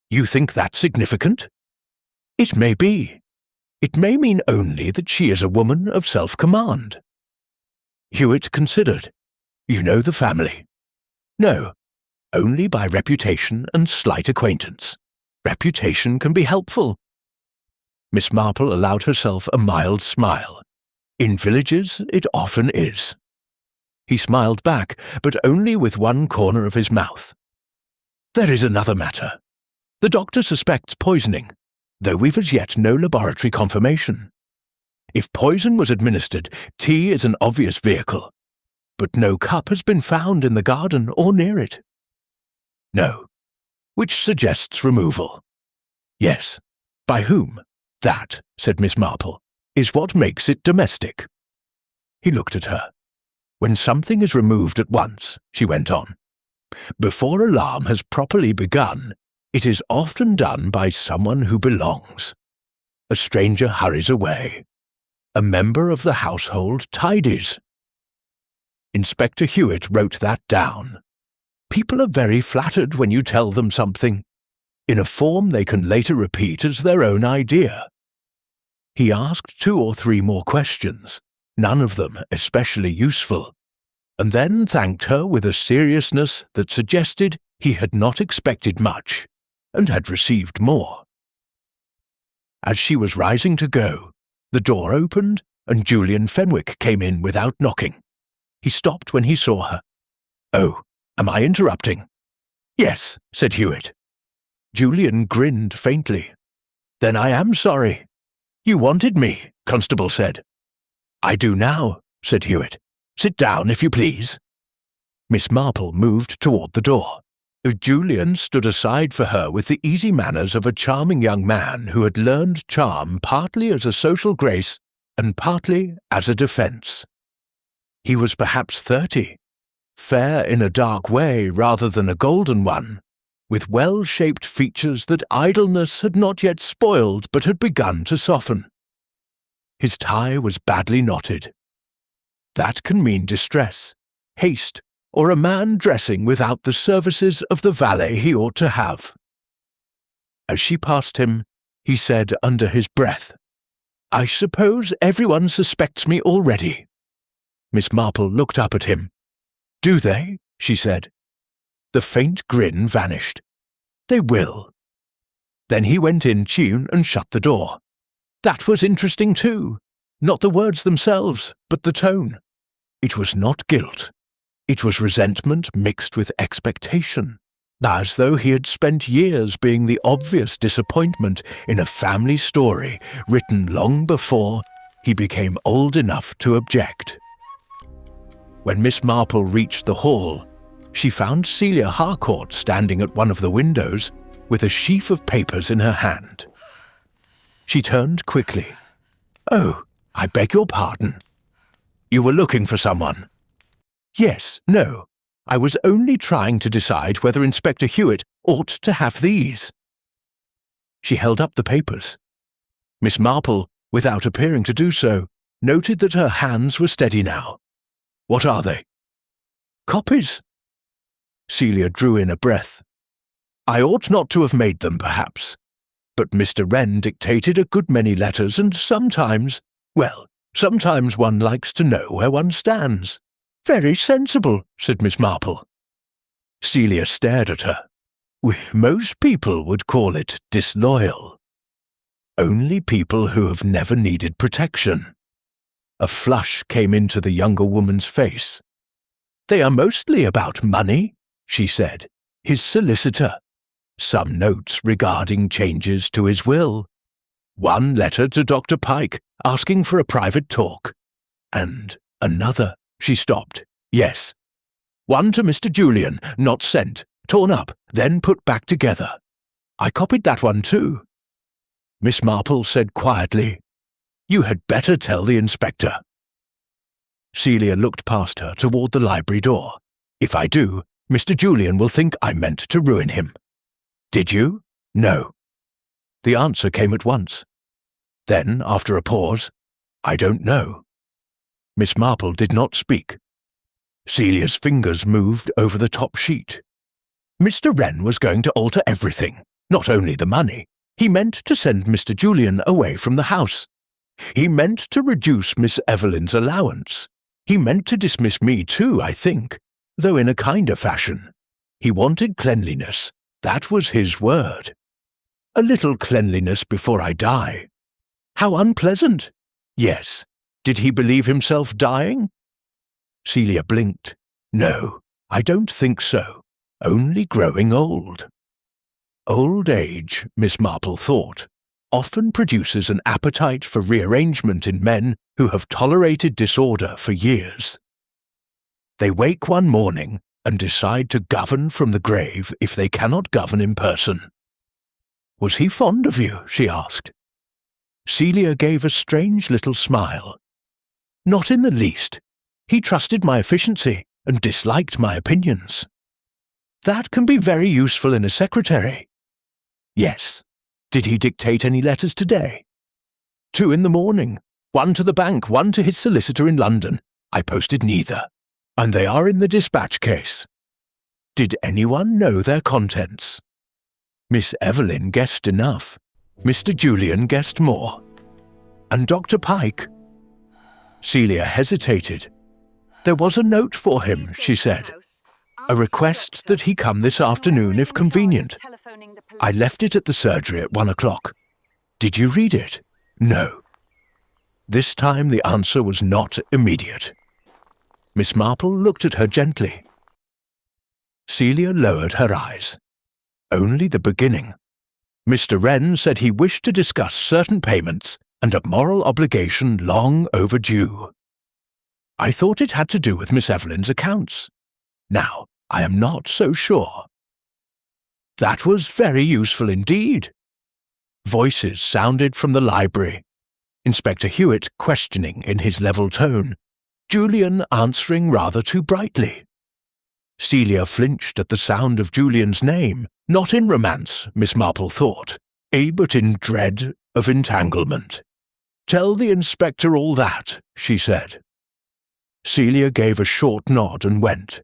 You think that significant? It may be. It may mean only that she is a woman of self-command. Hewitt considered. You know the family? No, only by reputation and slight acquaintance. Reputation can be helpful. Miss Marple allowed herself a mild smile. In villages, it often is. He smiled back, but only with one corner of his mouth. There is another matter. The doctor suspects poisoning, though we've as yet no laboratory confirmation. If poison was administered, tea is an obvious vehicle, but no cup has been found in the garden or near it. No, which suggests removal. Yes. By whom? That, said Miss Marple, is what makes it domestic. He looked at her. When something is removed at once, she went on, before alarm has properly begun, it is often done by someone who belongs. A stranger hurries away. A member of the household tidies. Inspector Hewitt wrote that down. People are very flattered when you tell them something, in a form they can later repeat as their own idea. He asked 2 or 3 more questions, none of them especially useful, and then thanked her with a seriousness that suggested he had not expected much, and had received more. As she was rising to go, the door opened, and Julian Fenwick came in without knocking. He stopped when he saw her. Oh, am I interrupting? Yes, said Hewitt. Julian grinned faintly. Then I am sorry. You wanted me, Constable said. I do now, said Hewitt. Sit down, if you please. Miss Marple moved toward the door. Julian stood aside for her with the easy manners of a charming young man who had learned charm partly as a social grace and partly as a defence. He was perhaps 30, fair in a dark way rather than a golden one, with well-shaped features that idleness had not yet spoiled but had begun to soften. His tie was badly knotted. That can mean distress, haste, or a man dressing without the services of the valet he ought to have. As she passed him, he said under his breath, "I suppose everyone suspects me already." Miss Marple looked up at him. "Do they?" she said. The faint grin vanished. "They will." Then he went in tune and shut the door. That was interesting too. Not the words themselves, but the tone. It was not guilt. It was resentment mixed with expectation, as though he had spent years being the obvious disappointment in a family story written long before he became old enough to object. When Miss Marple reached the hall, she found Celia Harcourt standing at one of the windows with a sheaf of papers in her hand. She turned quickly. "Oh, I beg your pardon. You were looking for someone?" "Yes, no. I was only trying to decide whether Inspector Hewitt ought to have these." She held up the papers. Miss Marple, without appearing to do so, noted that her hands were steady now. "What are they?" "Copies." Celia drew in a breath. "I ought not to have made them, perhaps. But Mr. Wren dictated a good many letters, and sometimes one likes to know where one stands." "Very sensible," said Miss Marple. Celia stared at her. "Most people would call it disloyal. Only people who have never needed protection." A flush came into the younger woman's face. "They are mostly about money," she said. "His solicitor. Some notes regarding changes to his will. One letter to Dr. Pike asking for a private talk. And another." She stopped. "Yes. One to Mr. Julian, not sent, torn up, then put back together. I copied that one too." Miss Marple said quietly, "You had better tell the inspector." Celia looked past her toward the library door. "If I do, Mr. Julian will think I meant to ruin him." "Did you?" "No." The answer came at once. Then, after a pause, "I don't know." Miss Marple did not speak. Celia's fingers moved over the top sheet. Mr. Wren was going to alter everything, not only the money. He meant to send Mr. Julian away from the house. He meant to reduce Miss Evelyn's allowance. He meant to dismiss me too, I think, though in a kinder fashion. He wanted cleanliness. That was his word. A little cleanliness before I die. How unpleasant! Yes. Did he believe himself dying? Celia blinked. "No, I don't think so. Only growing old." Old age, Miss Marple thought, often produces an appetite for rearrangement in men who have tolerated disorder for years. They wake one morning and decide to govern from the grave if they cannot govern in person. "Was he fond of you?" she asked. Celia gave a strange little smile. "Not in the least. He trusted my efficiency and disliked my opinions." "That can be very useful in a secretary." "Yes. Did he dictate any letters today?" "2 in the morning. One to the bank, one to his solicitor in London. I posted neither. And they are in the dispatch case." "Did anyone know their contents?" "Miss Evelyn guessed enough. Mr. Julian guessed more." "And Dr. Pike?" Celia hesitated. "There was a note for him," she said. "A request that he come this afternoon if convenient. I left it at the surgery at 1 o'clock. Did you read it?" "No." This time the answer was not immediate. Miss Marple looked at her gently. Celia lowered her eyes. "Only the beginning. Mr. Wren said he wished to discuss certain payments and a moral obligation long overdue. I thought it had to do with Miss Evelyn's accounts. Now, I am not so sure." "That was very useful indeed." Voices sounded from the library. Inspector Hewitt questioning in his level tone, Julian answering rather too brightly. Celia flinched at the sound of Julian's name, not in romance, Miss Marple thought, but in dread of entanglement. "Tell the inspector all that," she said. Celia gave a short nod and went.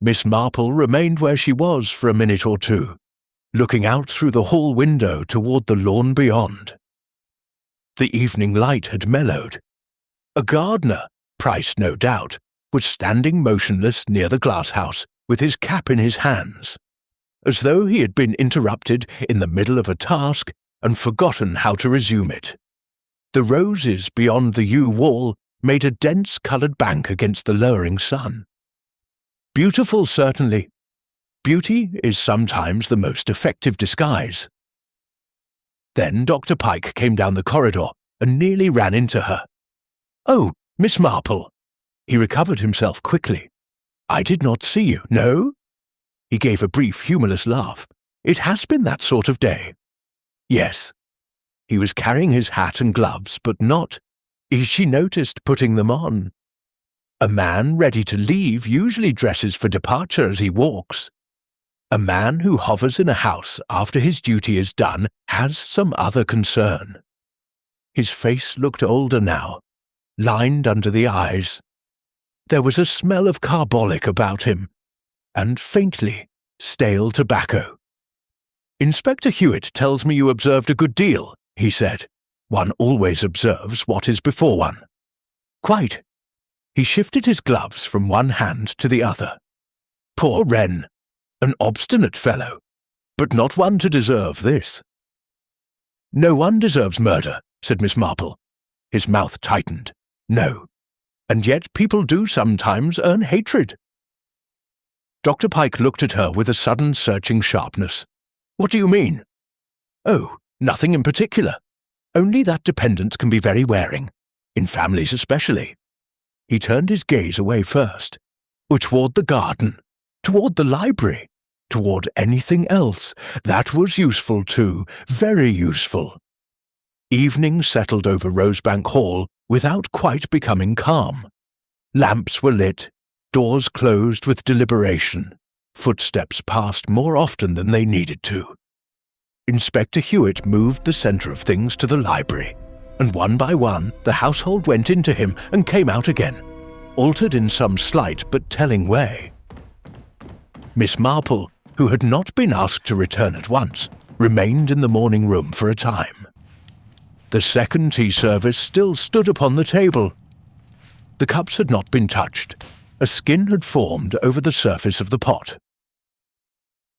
Miss Marple remained where she was for a minute or two, looking out through the hall window toward the lawn beyond. The evening light had mellowed. A gardener, Price no doubt, was standing motionless near the glasshouse with his cap in his hands, as though he had been interrupted in the middle of a task and forgotten how to resume it. The roses beyond the yew wall made a dense coloured bank against the lowering sun. Beautiful, certainly. Beauty is sometimes the most effective disguise. Then Dr. Pike came down the corridor and nearly ran into her. "Oh, Miss Marple!" He recovered himself quickly. "I did not see you, no?" He gave a brief, humourless laugh. "It has been that sort of day." "Yes." He was carrying his hat and gloves, but not, she noticed, putting them on. A man ready to leave usually dresses for departure as he walks. A man who hovers in a house after his duty is done has some other concern. His face looked older now, lined under the eyes. There was a smell of carbolic about him, and faintly, stale tobacco. "Inspector Hewitt tells me you observed a good deal," he said. "One always observes what is before one." "Quite." He shifted his gloves from one hand to the other. "Poor Wren! An obstinate fellow, but not one to deserve this." "No one deserves murder," said Miss Marple. His mouth tightened. "No. And yet people do sometimes earn hatred." Dr. Pike looked at her with a sudden searching sharpness. "What do you mean?" "Oh, nothing in particular. Only that dependents can be very wearing, in families especially." He turned his gaze away first, or toward the garden, toward the library, toward anything else. That was useful too, very useful. Evening settled over Rosebank Hall without quite becoming calm. Lamps were lit, doors closed with deliberation. Footsteps passed more often than they needed to. Inspector Hewitt moved the centre of things to the library, and one by one the household went into him and came out again, altered in some slight but telling way. Miss Marple, who had not been asked to return at once, remained in the morning room for a time. The second tea service still stood upon the table. The cups had not been touched. A skin had formed over the surface of the pot.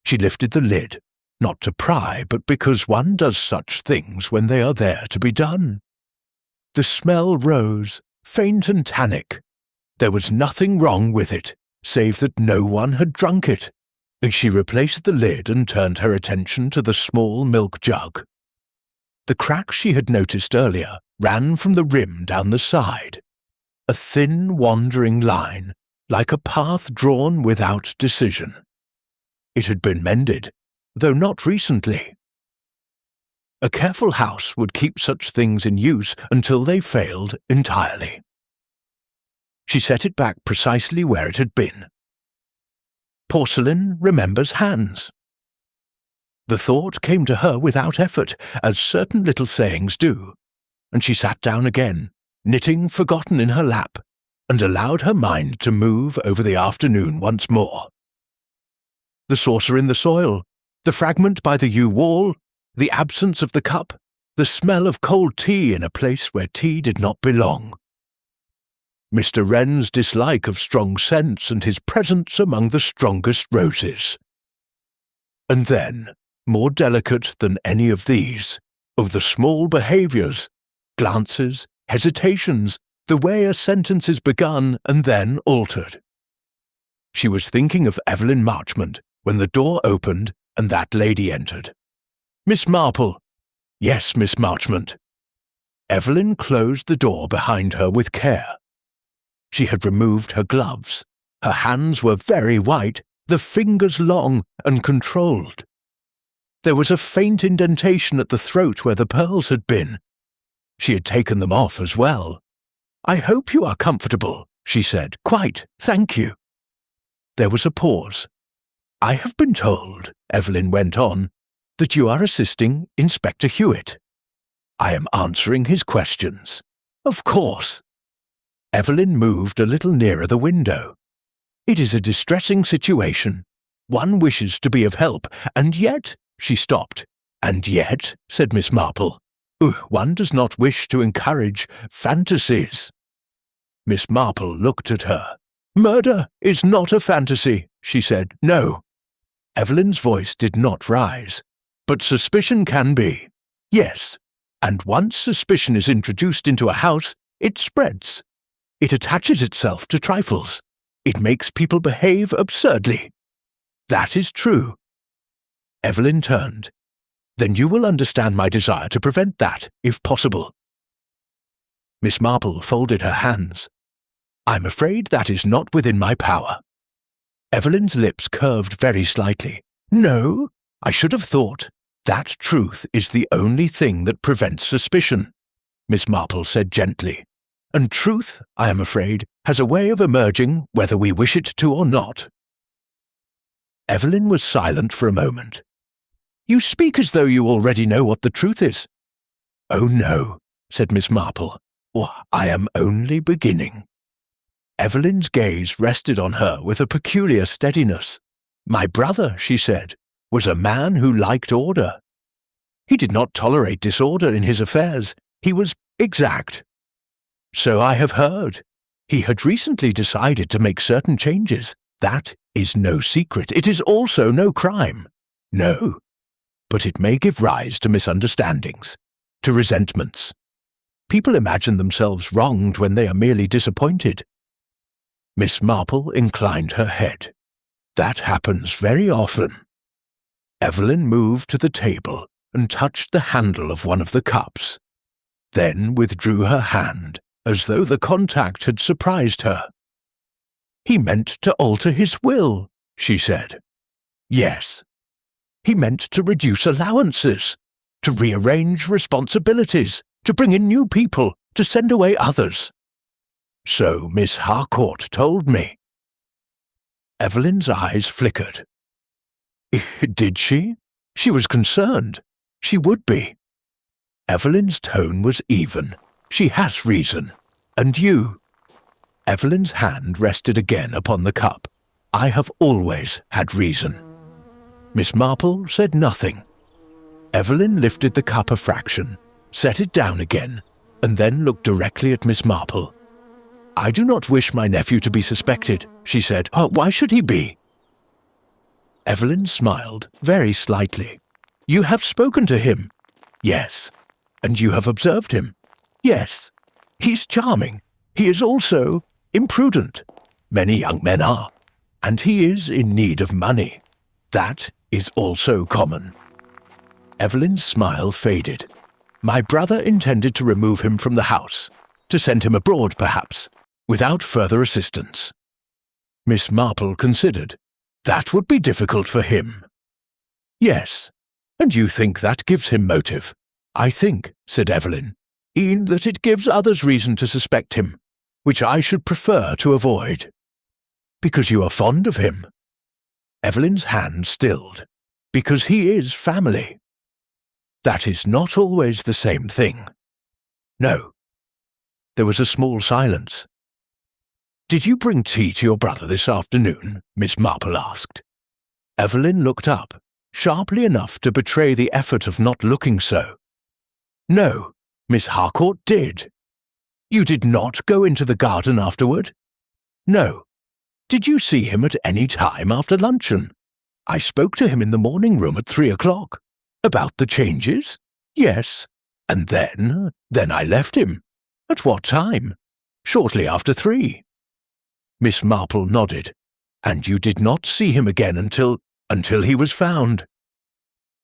She lifted the lid, not to pry, but because one does such things when they are there to be done. The smell rose, faint and tannic. There was nothing wrong with it, save that no one had drunk it. She replaced the lid and turned her attention to the small milk jug. The crack she had noticed earlier ran from the rim down the side, a thin, wandering line, like a path drawn without decision. It had been mended, though not recently. A careful house would keep such things in use until they failed entirely. She set it back precisely where it had been. Porcelain remembers hands. The thought came to her without effort, as certain little sayings do, and she sat down again, knitting forgotten in her lap, and allowed her mind to move over the afternoon once more. The saucer in the soil, the fragment by the yew wall, the absence of the cup, the smell of cold tea in a place where tea did not belong. Mr. Wren's dislike of strong scents and his presence among the strongest roses. And then, more delicate than any of these, of the small behaviours, glances, hesitations, the way a sentence is begun and then altered. She was thinking of Evelyn Marchmont when the door opened and that lady entered. "Miss Marple." "Yes, Miss Marchmont." Evelyn closed the door behind her with care. She had removed her gloves. Her hands were very white, the fingers long and controlled. There was a faint indentation at the throat where the pearls had been. She had taken them off as well. "I hope you are comfortable," she said. "Quite, thank you." There was a pause. "I have been told," Evelyn went on, "that you are assisting Inspector Hewitt. I am answering his questions." "Of course." Evelyn moved a little nearer the window. "It is a distressing situation. One wishes to be of help, and yet—" She stopped. "And yet," said Miss Marple, "one does not wish to encourage fantasies." Miss Marple looked at her. "Murder is not a fantasy," she said. "No." Evelyn's voice did not rise. "But suspicion can be. Yes. And once suspicion is introduced into a house, it spreads. It attaches itself to trifles. It makes people behave absurdly. That is true." Evelyn turned. "Then you will understand my desire to prevent that, if possible." Miss Marple folded her hands. "I'm afraid that is not within my power." Evelyn's lips curved very slightly. "No, I should have thought. That truth is the only thing that prevents suspicion," Miss Marple said gently. "And truth, I am afraid, has a way of emerging whether we wish it to or not." Evelyn was silent for a moment. "You speak as though you already know what the truth is." "Oh, no," said Miss Marple. "I am only beginning." Evelyn's gaze rested on her with a peculiar steadiness. "My brother," she said, "was a man who liked order. He did not tolerate disorder in his affairs. He was exact." "So I have heard. He had recently decided to make certain changes. That is no secret. It is also no crime. No. But it may give rise to misunderstandings, to resentments. People imagine themselves wronged when they are merely disappointed." Miss Marple inclined her head. "That happens very often." Evelyn moved to the table and touched the handle of one of the cups, then withdrew her hand as though the contact had surprised her. "He meant to alter his will," she said. "Yes. He meant to reduce allowances, to rearrange responsibilities, to bring in new people, to send away others. So Miss Harcourt told me." Evelyn's eyes flickered. "Did she?" She was concerned. She would be. Evelyn's tone was even. "She has reason. And you?" Evelyn's hand rested again upon the cup. "I have always had reason." Miss Marple said nothing. Evelyn lifted the cup a fraction, set it down again, and then looked directly at Miss Marple. "I do not wish my nephew to be suspected," she said. "Why should he be?" Evelyn smiled very slightly. "You have spoken to him?" "Yes." "And you have observed him?" "Yes. He's charming. He is also imprudent. Many young men are. And he is in need of money. That is also common." Evelyn's smile faded. "My brother intended to remove him from the house, to send him abroad perhaps, without further assistance." Miss Marple considered. "That would be difficult for him." "Yes. And you think that gives him motive?" "I think," said Evelyn, "e'en that it gives others reason to suspect him, which I should prefer to avoid." "Because you are fond of him?" Evelyn's hand stilled. "Because he is family." "That is not always the same thing." "No." There was a small silence. "Did you bring tea to your brother this afternoon?" Miss Marple asked. Evelyn looked up, sharply enough to betray the effort of not looking so. "No, Miss Harcourt did." "You did not go into the garden afterward?" "No." "Did you see him at any time after luncheon?" "I spoke to him in the morning room at 3 o'clock." "About the changes?" "Yes." "And then I left him." "At what time?" "Shortly after 3." Miss Marple nodded. "And you did not see him again until he was found?"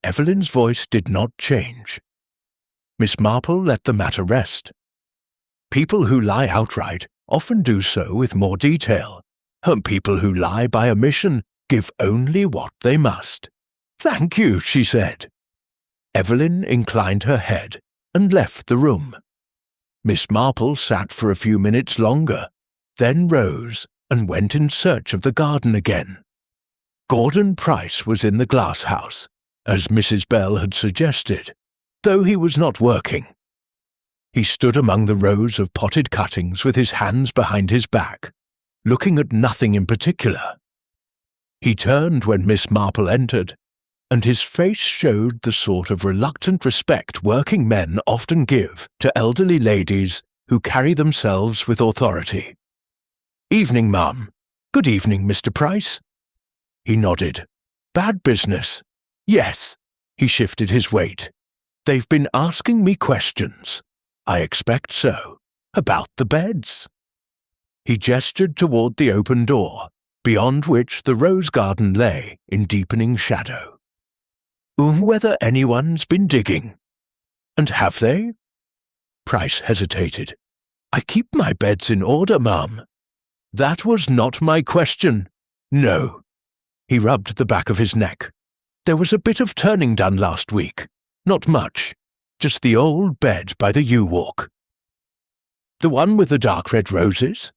Evelyn's voice did not change. Miss Marple let the matter rest. People who lie outright often do so with more detail. People who lie by omission give only what they must. "Thank you," she said. Evelyn inclined her head and left the room. Miss Marple sat for a few minutes longer, then rose and went in search of the garden again. Gordon Price was in the glass house, as Mrs. Bell had suggested, though he was not working. He stood among the rows of potted cuttings with his hands behind his back, looking at nothing in particular. He turned when Miss Marple entered, and his face showed the sort of reluctant respect working men often give to elderly ladies who carry themselves with authority. "Evening, ma'am. Good evening, Mr. Price." He nodded. "Bad business?" "Yes." He shifted his weight. "They've been asking me questions. I expect so. About the beds." He gestured toward the open door, beyond which the rose garden lay in deepening shadow. "Whether anyone's been digging." "And have they?" Price hesitated. "I keep my beds in order, ma'am." "That was not my question." "No." He rubbed the back of his neck. "There was a bit of turning done last week. Not much. Just the old bed by the yew-walk." "The one with the dark red roses?"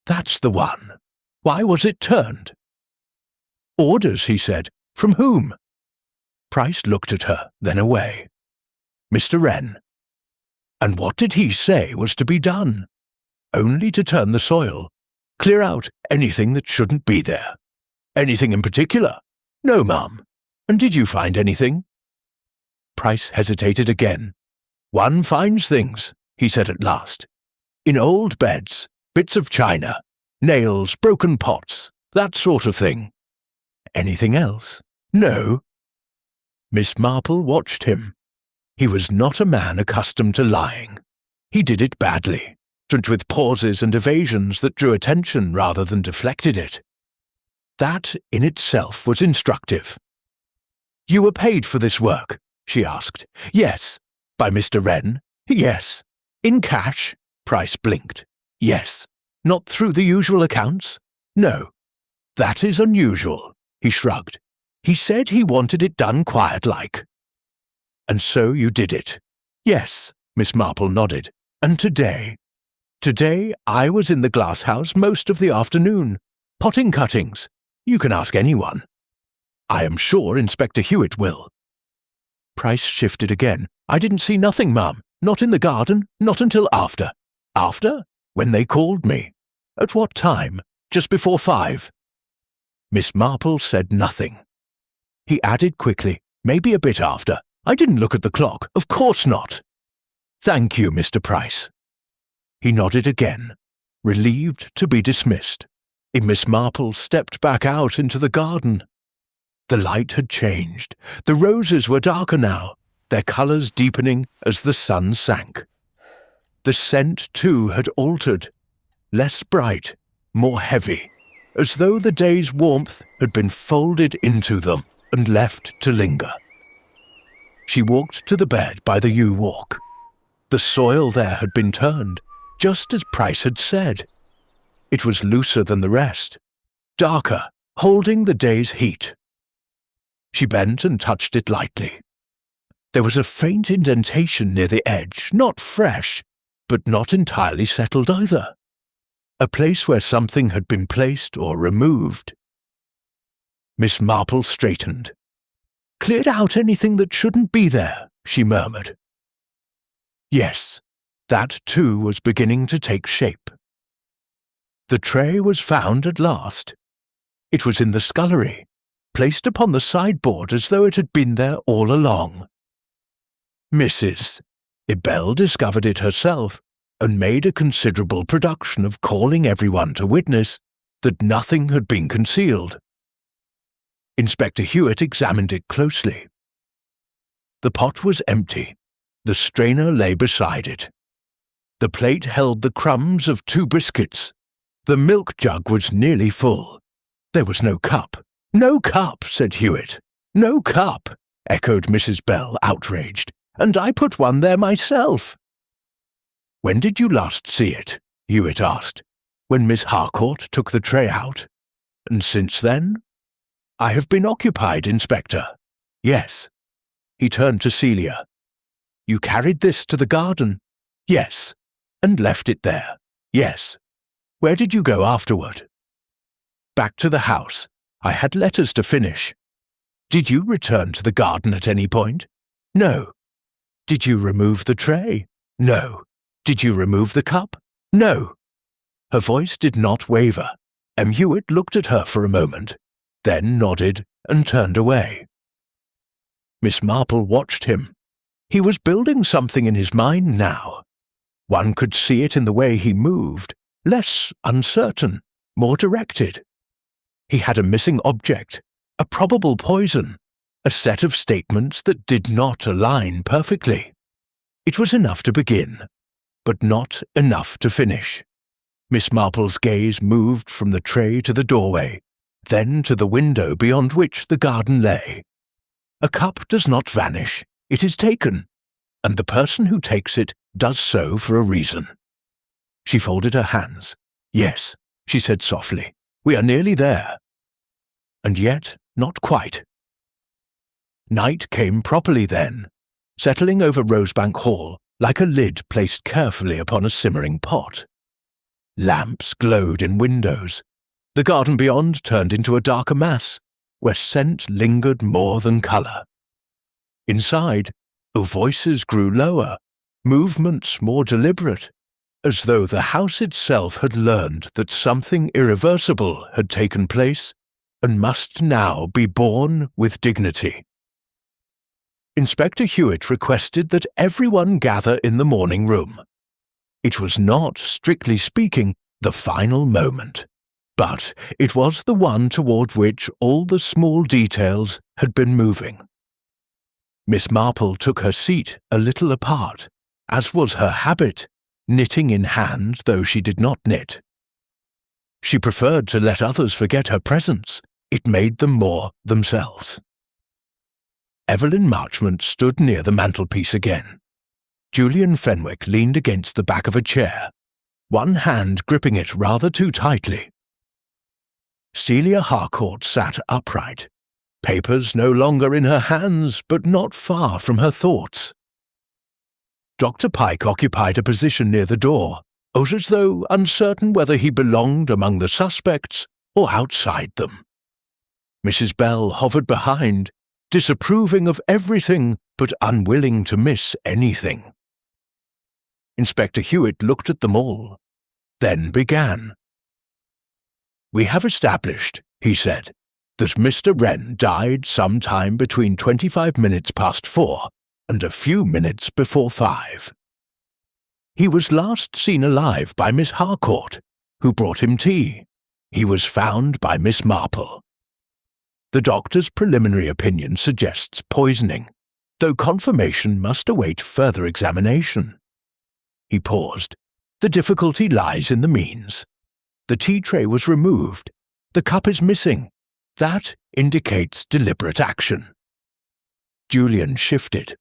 "That's the one. Why was it turned?" "Orders," he said. "From whom?" Price looked at her, then away. "Mr. Wren." "And what did he say was to be done?" "Only to turn the soil. Clear out anything that shouldn't be there." "Anything in particular?" "No, ma'am." "And did you find anything?" Price hesitated again. "One finds things," he said at last. "In old beds, bits of china, nails, broken pots, that sort of thing." "Anything else?" "No." Miss Marple watched him. He was not a man accustomed to lying. He did it badly, but with pauses and evasions that drew attention rather than deflected it. That in itself was instructive. "You were paid for this work?" she asked. "Yes." "By Mr. Wren?" "Yes." "In cash?" Price blinked. "Yes." "Not through the usual accounts?" "No." "That is unusual," he shrugged. "He said he wanted it done quiet-like." "And so you did it?" "Yes," Miss Marple nodded. "And today?" "Today I was in the glasshouse most of the afternoon. Potting cuttings. You can ask anyone. I am sure Inspector Hewitt will." Price shifted again. "I didn't see nothing, ma'am. Not in the garden, not until after." "After?" "When they called me." "At what time?" "Just before 5. Miss Marple said nothing. He added quickly, "Maybe a bit after. I didn't look at the clock. Of course not." "Thank you, Mr. Price." He nodded again, relieved to be dismissed. Miss Marple stepped back out into the garden. The light had changed. The roses were darker now, their colours deepening as the sun sank. The scent, too, had altered, less bright, more heavy, as though the day's warmth had been folded into them and left to linger. She walked to the bed by the yew-walk. The soil there had been turned, just as Price had said. It was looser than the rest, darker, holding the day's heat. She bent and touched it lightly. There was a faint indentation near the edge, not fresh, but not entirely settled either. A place where something had been placed or removed. Miss Marple straightened. "Cleared out anything that shouldn't be there," she murmured. Yes, that too was beginning to take shape. The tray was found at last. It was in the scullery, placed upon the sideboard as though it had been there all along. Mrs. Bell discovered it herself, and made a considerable production of calling everyone to witness that nothing had been concealed. Inspector Hewitt examined it closely. The pot was empty. The strainer lay beside it. The plate held the crumbs of 2 biscuits. The milk jug was nearly full. There was no cup. "No cup," said Hewitt. "No cup," echoed Mrs. Bell, outraged. "And I put one there myself." "When did you last see it?" Hewitt asked. "When Miss Harcourt took the tray out? And since then?" "I have been occupied, Inspector." "Yes." He turned to Celia. "You carried this to the garden?" "Yes." "And left it there?" "Yes." "Where did you go afterward?" "Back to the house. I had letters to finish." "Did you return to the garden at any point?" "No." "Did you remove the tray?" No. Did you remove the cup? No. Her voice did not waver. Hewitt looked at her for a moment, then nodded and turned away. Miss Marple watched him. He was building something in his mind now. One could see it in the way he moved, less uncertain, more directed. He had a missing object, a probable poison, a set of statements that did not align perfectly. It was enough to begin, but not enough to finish. Miss Marple's gaze moved from the tray to the doorway, then to the window beyond which the garden lay. A cup does not vanish, it is taken, and the person who takes it does so for a reason. She folded her hands. Yes, she said softly, we are nearly there. And yet, not quite. Night came properly then, settling over Rosebank Hall like a lid placed carefully upon a simmering pot. Lamps glowed in windows. The garden beyond turned into a darker mass, where scent lingered more than colour. Inside, voices grew lower, movements more deliberate, as though the house itself had learned that something irreversible had taken place and must now be borne with dignity. Inspector Hewitt requested that everyone gather in the morning room. It was not, strictly speaking, the final moment, but it was the one toward which all the small details had been moving. Miss Marple took her seat a little apart, as was her habit, knitting in hand though she did not knit. She preferred to let others forget her presence. It made them more themselves. Evelyn Marchmont stood near the mantelpiece again. Julian Fenwick leaned against the back of a chair, one hand gripping it rather too tightly. Celia Harcourt sat upright, papers no longer in her hands but not far from her thoughts. Dr. Pike occupied a position near the door, as though uncertain whether he belonged among the suspects or outside them. Mrs. Bell hovered behind, disapproving of everything but unwilling to miss anything. Inspector Hewitt looked at them all, then began. "We have established," he said, "that Mr. Wren died some time between 25 minutes past 4 and a few minutes before 5. He was last seen alive by Miss Harcourt, who brought him tea. He was found by Miss Marple. The doctor's preliminary opinion suggests poisoning, though confirmation must await further examination." He paused. "The difficulty lies in the means. The tea tray was removed. The cup is missing. That indicates deliberate action." Julian shifted.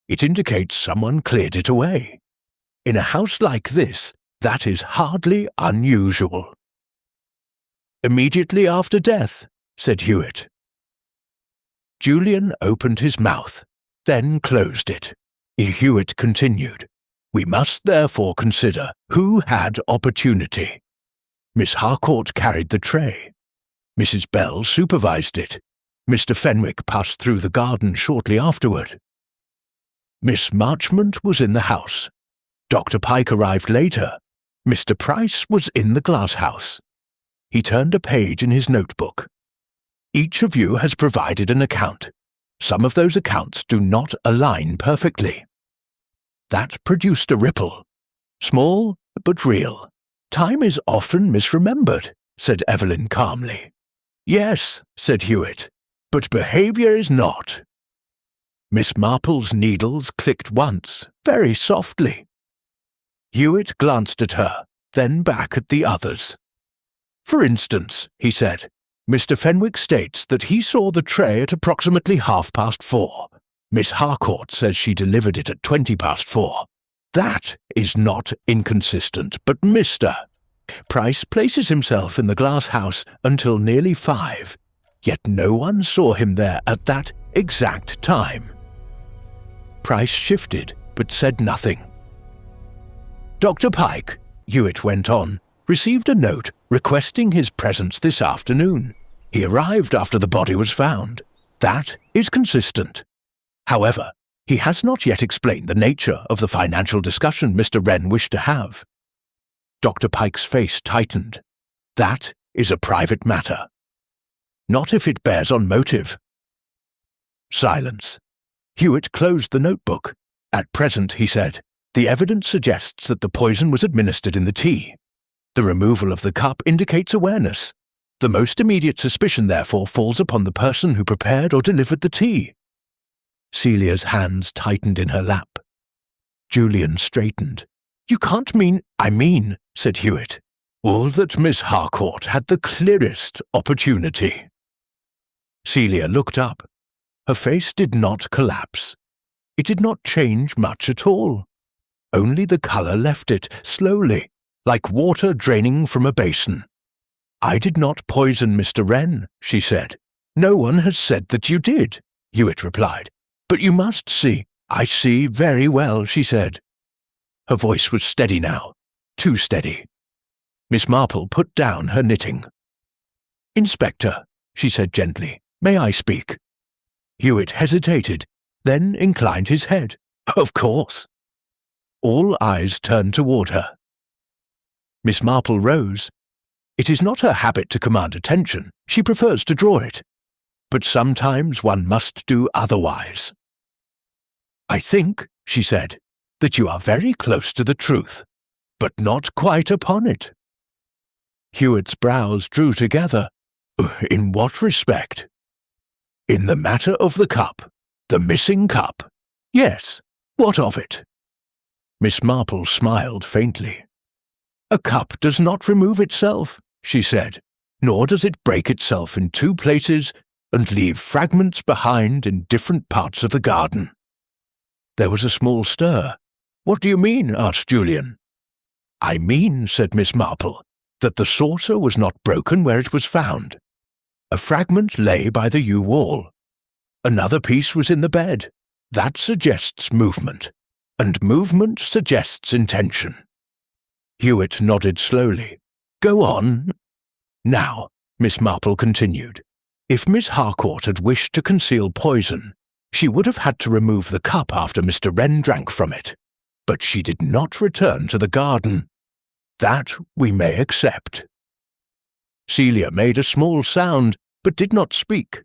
"It indicates someone cleared it away. In a house like this, that is hardly unusual." "Immediately after death," said Hewitt. Julian opened his mouth, then closed it. Hewitt continued. "We must therefore consider who had opportunity. Miss Harcourt carried the tray. Mrs. Bell supervised it. Mr. Fenwick passed through the garden shortly afterward. Miss Marchmont was in the house. Dr. Pike arrived later. Mr. Price was in the glasshouse." He turned a page in his notebook. "Each of you has provided an account. Some of those accounts do not align perfectly." That produced a ripple. Small, but real. "Time is often misremembered," said Evelyn calmly. "Yes," said Hewitt, "but behaviour is not." Miss Marple's needles clicked once, very softly. Hewitt glanced at her, then back at the others. "For instance," he said, "Mr. Fenwick states that he saw the tray at approximately 4:30. Miss Harcourt says she delivered it at 4:20. That is not inconsistent, but Mr. Price places himself in the glass house until nearly 5, yet no one saw him there at that exact time." Price shifted, but said nothing. "Dr. Pike," Hewitt went on, "received a note requesting his presence this afternoon. He arrived after the body was found. That is consistent. However, He has not yet explained the nature of the financial discussion Mr. Wren wished to have. Dr. Pike's face tightened. That is a private matter. Not if it bears on motive. Silence. Hewitt closed the notebook. At present, he said, the evidence suggests that the poison was administered in the tea. The removal of the cup indicates awareness. The most immediate suspicion, therefore, falls upon the person who prepared or delivered the tea. Celia's hands tightened in her lap. Julian straightened. You can't mean— I mean, said Hewitt, all that Miss Harcourt had the clearest opportunity. Celia looked up. Her face did not collapse. It did not change much at all. Only the colour left it, slowly, like water draining from a basin. I did not poison Mr. Wren, she said. No one has said that you did, Hewitt replied. But you must see. I see very well, she said. Her voice was steady now, too steady. Miss Marple put down her knitting. Inspector, she said gently, may I speak? Hewitt hesitated, then inclined his head. Of course. All eyes turned toward her. Miss Marple rose. It is not her habit to command attention. She prefers to draw it. But sometimes one must do otherwise. I think, she said, that you are very close to the truth, but not quite upon it. Hewitt's brows drew together. In what respect? In the matter of the cup, the missing cup. Yes, what of it? Miss Marple smiled faintly. A cup does not remove itself, she said, nor does it break itself in two places and leave fragments behind in different parts of the garden. There was a small stir. What do you mean? Asked Julian. I mean, said Miss Marple, that the saucer was not broken where it was found. A fragment lay by the yew wall. Another piece was in the bed. That suggests movement, and movement suggests intention. Hewitt nodded slowly. Go on. Now, Miss Marple continued, if Miss Harcourt had wished to conceal poison, she would have had to remove the cup after Mr. Wren drank from it. But she did not return to the garden. That we may accept. Celia made a small sound, but did not speak.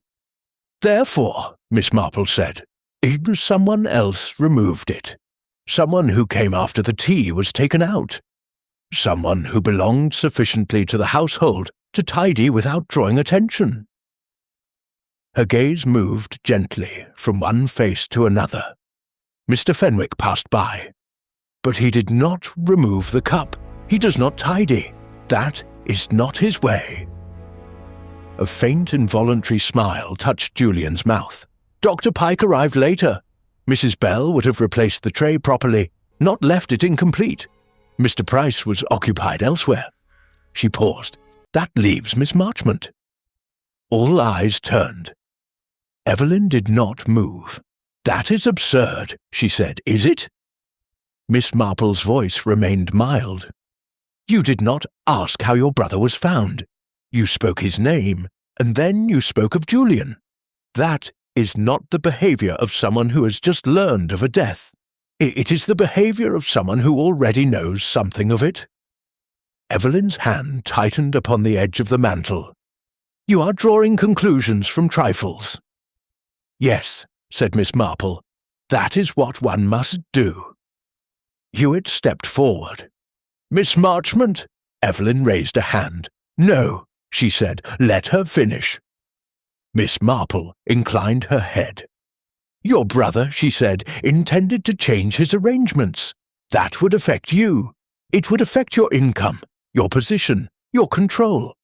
Therefore, Miss Marple said, someone else removed it. Someone who came after the tea was taken out. Someone who belonged sufficiently to the household to tidy without drawing attention. Her gaze moved gently from one face to another. Mr. Fenwick passed by. But he did not remove the cup. He does not tidy. That is not his way. A faint involuntary smile touched Julian's mouth. Dr. Pike arrived later. Mrs. Bell would have replaced the tray properly, not left it incomplete. Mr. Price was occupied elsewhere. She paused. That leaves Miss Marchmont. All eyes turned. Evelyn did not move. That is absurd, she said. Is it? Miss Marple's voice remained mild. You did not ask how your brother was found. You spoke his name, and then you spoke of Julian. That is not the behaviour of someone who has just learned of a death. It is the behaviour of someone who already knows something of it. Evelyn's hand tightened upon the edge of the mantle. You are drawing conclusions from trifles. Yes, said Miss Marple. That is what one must do. Hewitt stepped forward. Miss Marchmont? Evelyn raised a hand. No, she said. Let her finish. Miss Marple inclined her head. Your brother, she said, intended to change his arrangements. That would affect you. It would affect your income, your position, your control.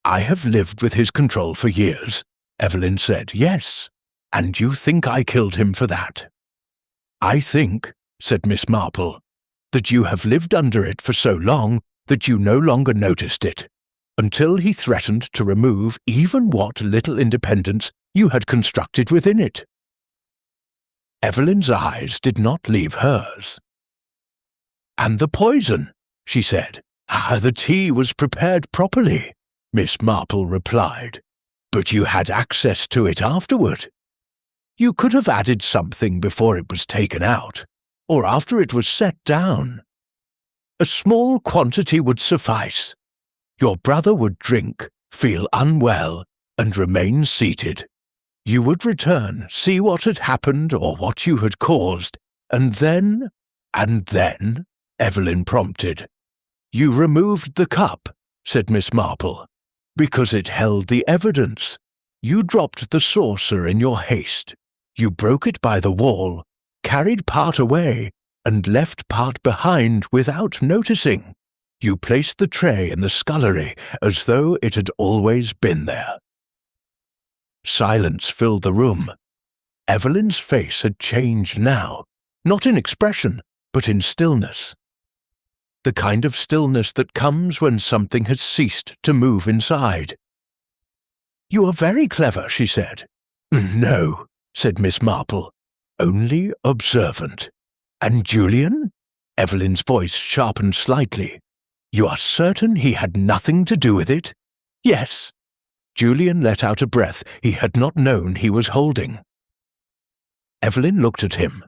I have lived with his control for years, Evelyn said. Yes. And you think I killed him for that? I think, said Miss Marple, that you have lived under it for so long that you no longer noticed it, until he threatened to remove even what little independence you had constructed within it. Evelyn's eyes did not leave hers. And the poison, she said. The tea was prepared properly, Miss Marple replied. But you had access to it afterward. You could have added something before it was taken out, or after it was set down. A small quantity would suffice. Your brother would drink, feel unwell, and remain seated. You would return, see what had happened or what you had caused, and then, Evelyn prompted. You removed the cup, said Miss Marple, because it held the evidence. You dropped the saucer in your haste. You broke it by the wall, carried part away, and left part behind without noticing. You placed the tray in the scullery as though it had always been there. Silence filled the room. Evelyn's face had changed now, not in expression, but in stillness. The kind of stillness that comes when something has ceased to move inside. You are very clever, she said. No, said Miss Marple, only observant. And Julian? Evelyn's voice sharpened slightly. You are certain he had nothing to do with it? Yes. Julian let out a breath he had not known he was holding. Evelyn looked at him.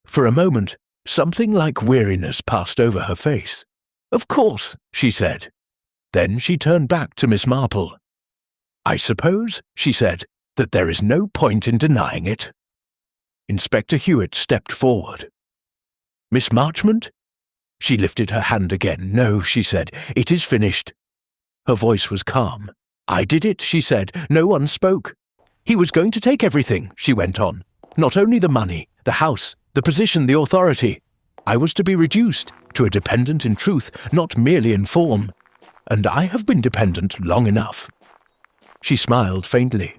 For a moment, something like weariness passed over her face. Of course, she said. Then she turned back to Miss Marple. I suppose, she said, that there is no point in denying it. Inspector Hewitt stepped forward. Miss Marchmont? She lifted her hand again. No, she said, it is finished. Her voice was calm. I did it, she said. No one spoke. He was going to take everything, she went on. Not only the money, the house, the position, the authority. I was to be reduced to a dependent in truth, not merely in form. And I have been dependent long enough. She smiled faintly.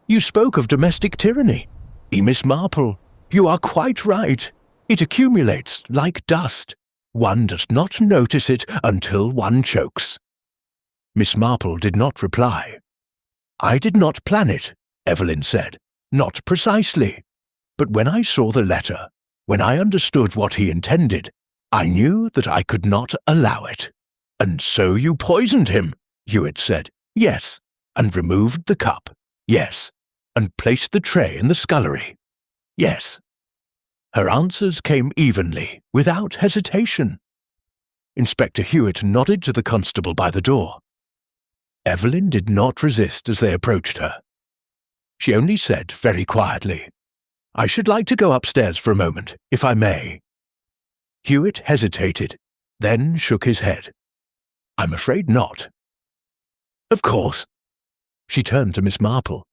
You spoke of domestic tyranny. Miss Marple, you are quite right. It accumulates like dust. One does not notice it until one chokes. Miss Marple did not reply. I did not plan it, Evelyn said. Not precisely. But when I saw the letter, when I understood what he intended, I knew that I could not allow it. And so you poisoned him, Hewitt said. Yes. And removed the cup. Yes. And placed the tray in the scullery. Yes. Her answers came evenly, without hesitation. Inspector Hewitt nodded to the constable by the door. Evelyn did not resist as they approached her. She only said very quietly, I should like to go upstairs for a moment, if I may. Hewitt hesitated, then shook his head. I'm afraid not. Of course. She turned to Miss Marple.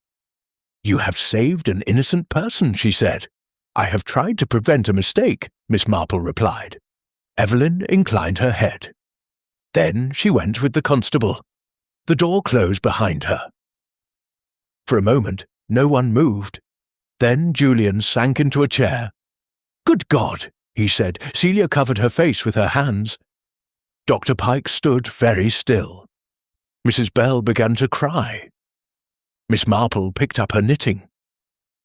You have saved an innocent person, she said. I have tried to prevent a mistake, Miss Marple replied. Evelyn inclined her head. Then she went with the constable. The door closed behind her. For a moment, no one moved. Then Julian sank into a chair. Good God, he said. Celia covered her face with her hands. Dr. Pike stood very still. Mrs. Bell began to cry. Miss Marple picked up her knitting.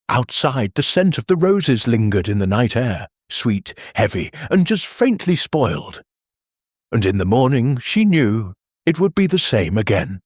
Outside, the scent of the roses lingered in the night air, sweet, heavy, and just faintly spoiled. And in the morning, she knew, it would be the same again.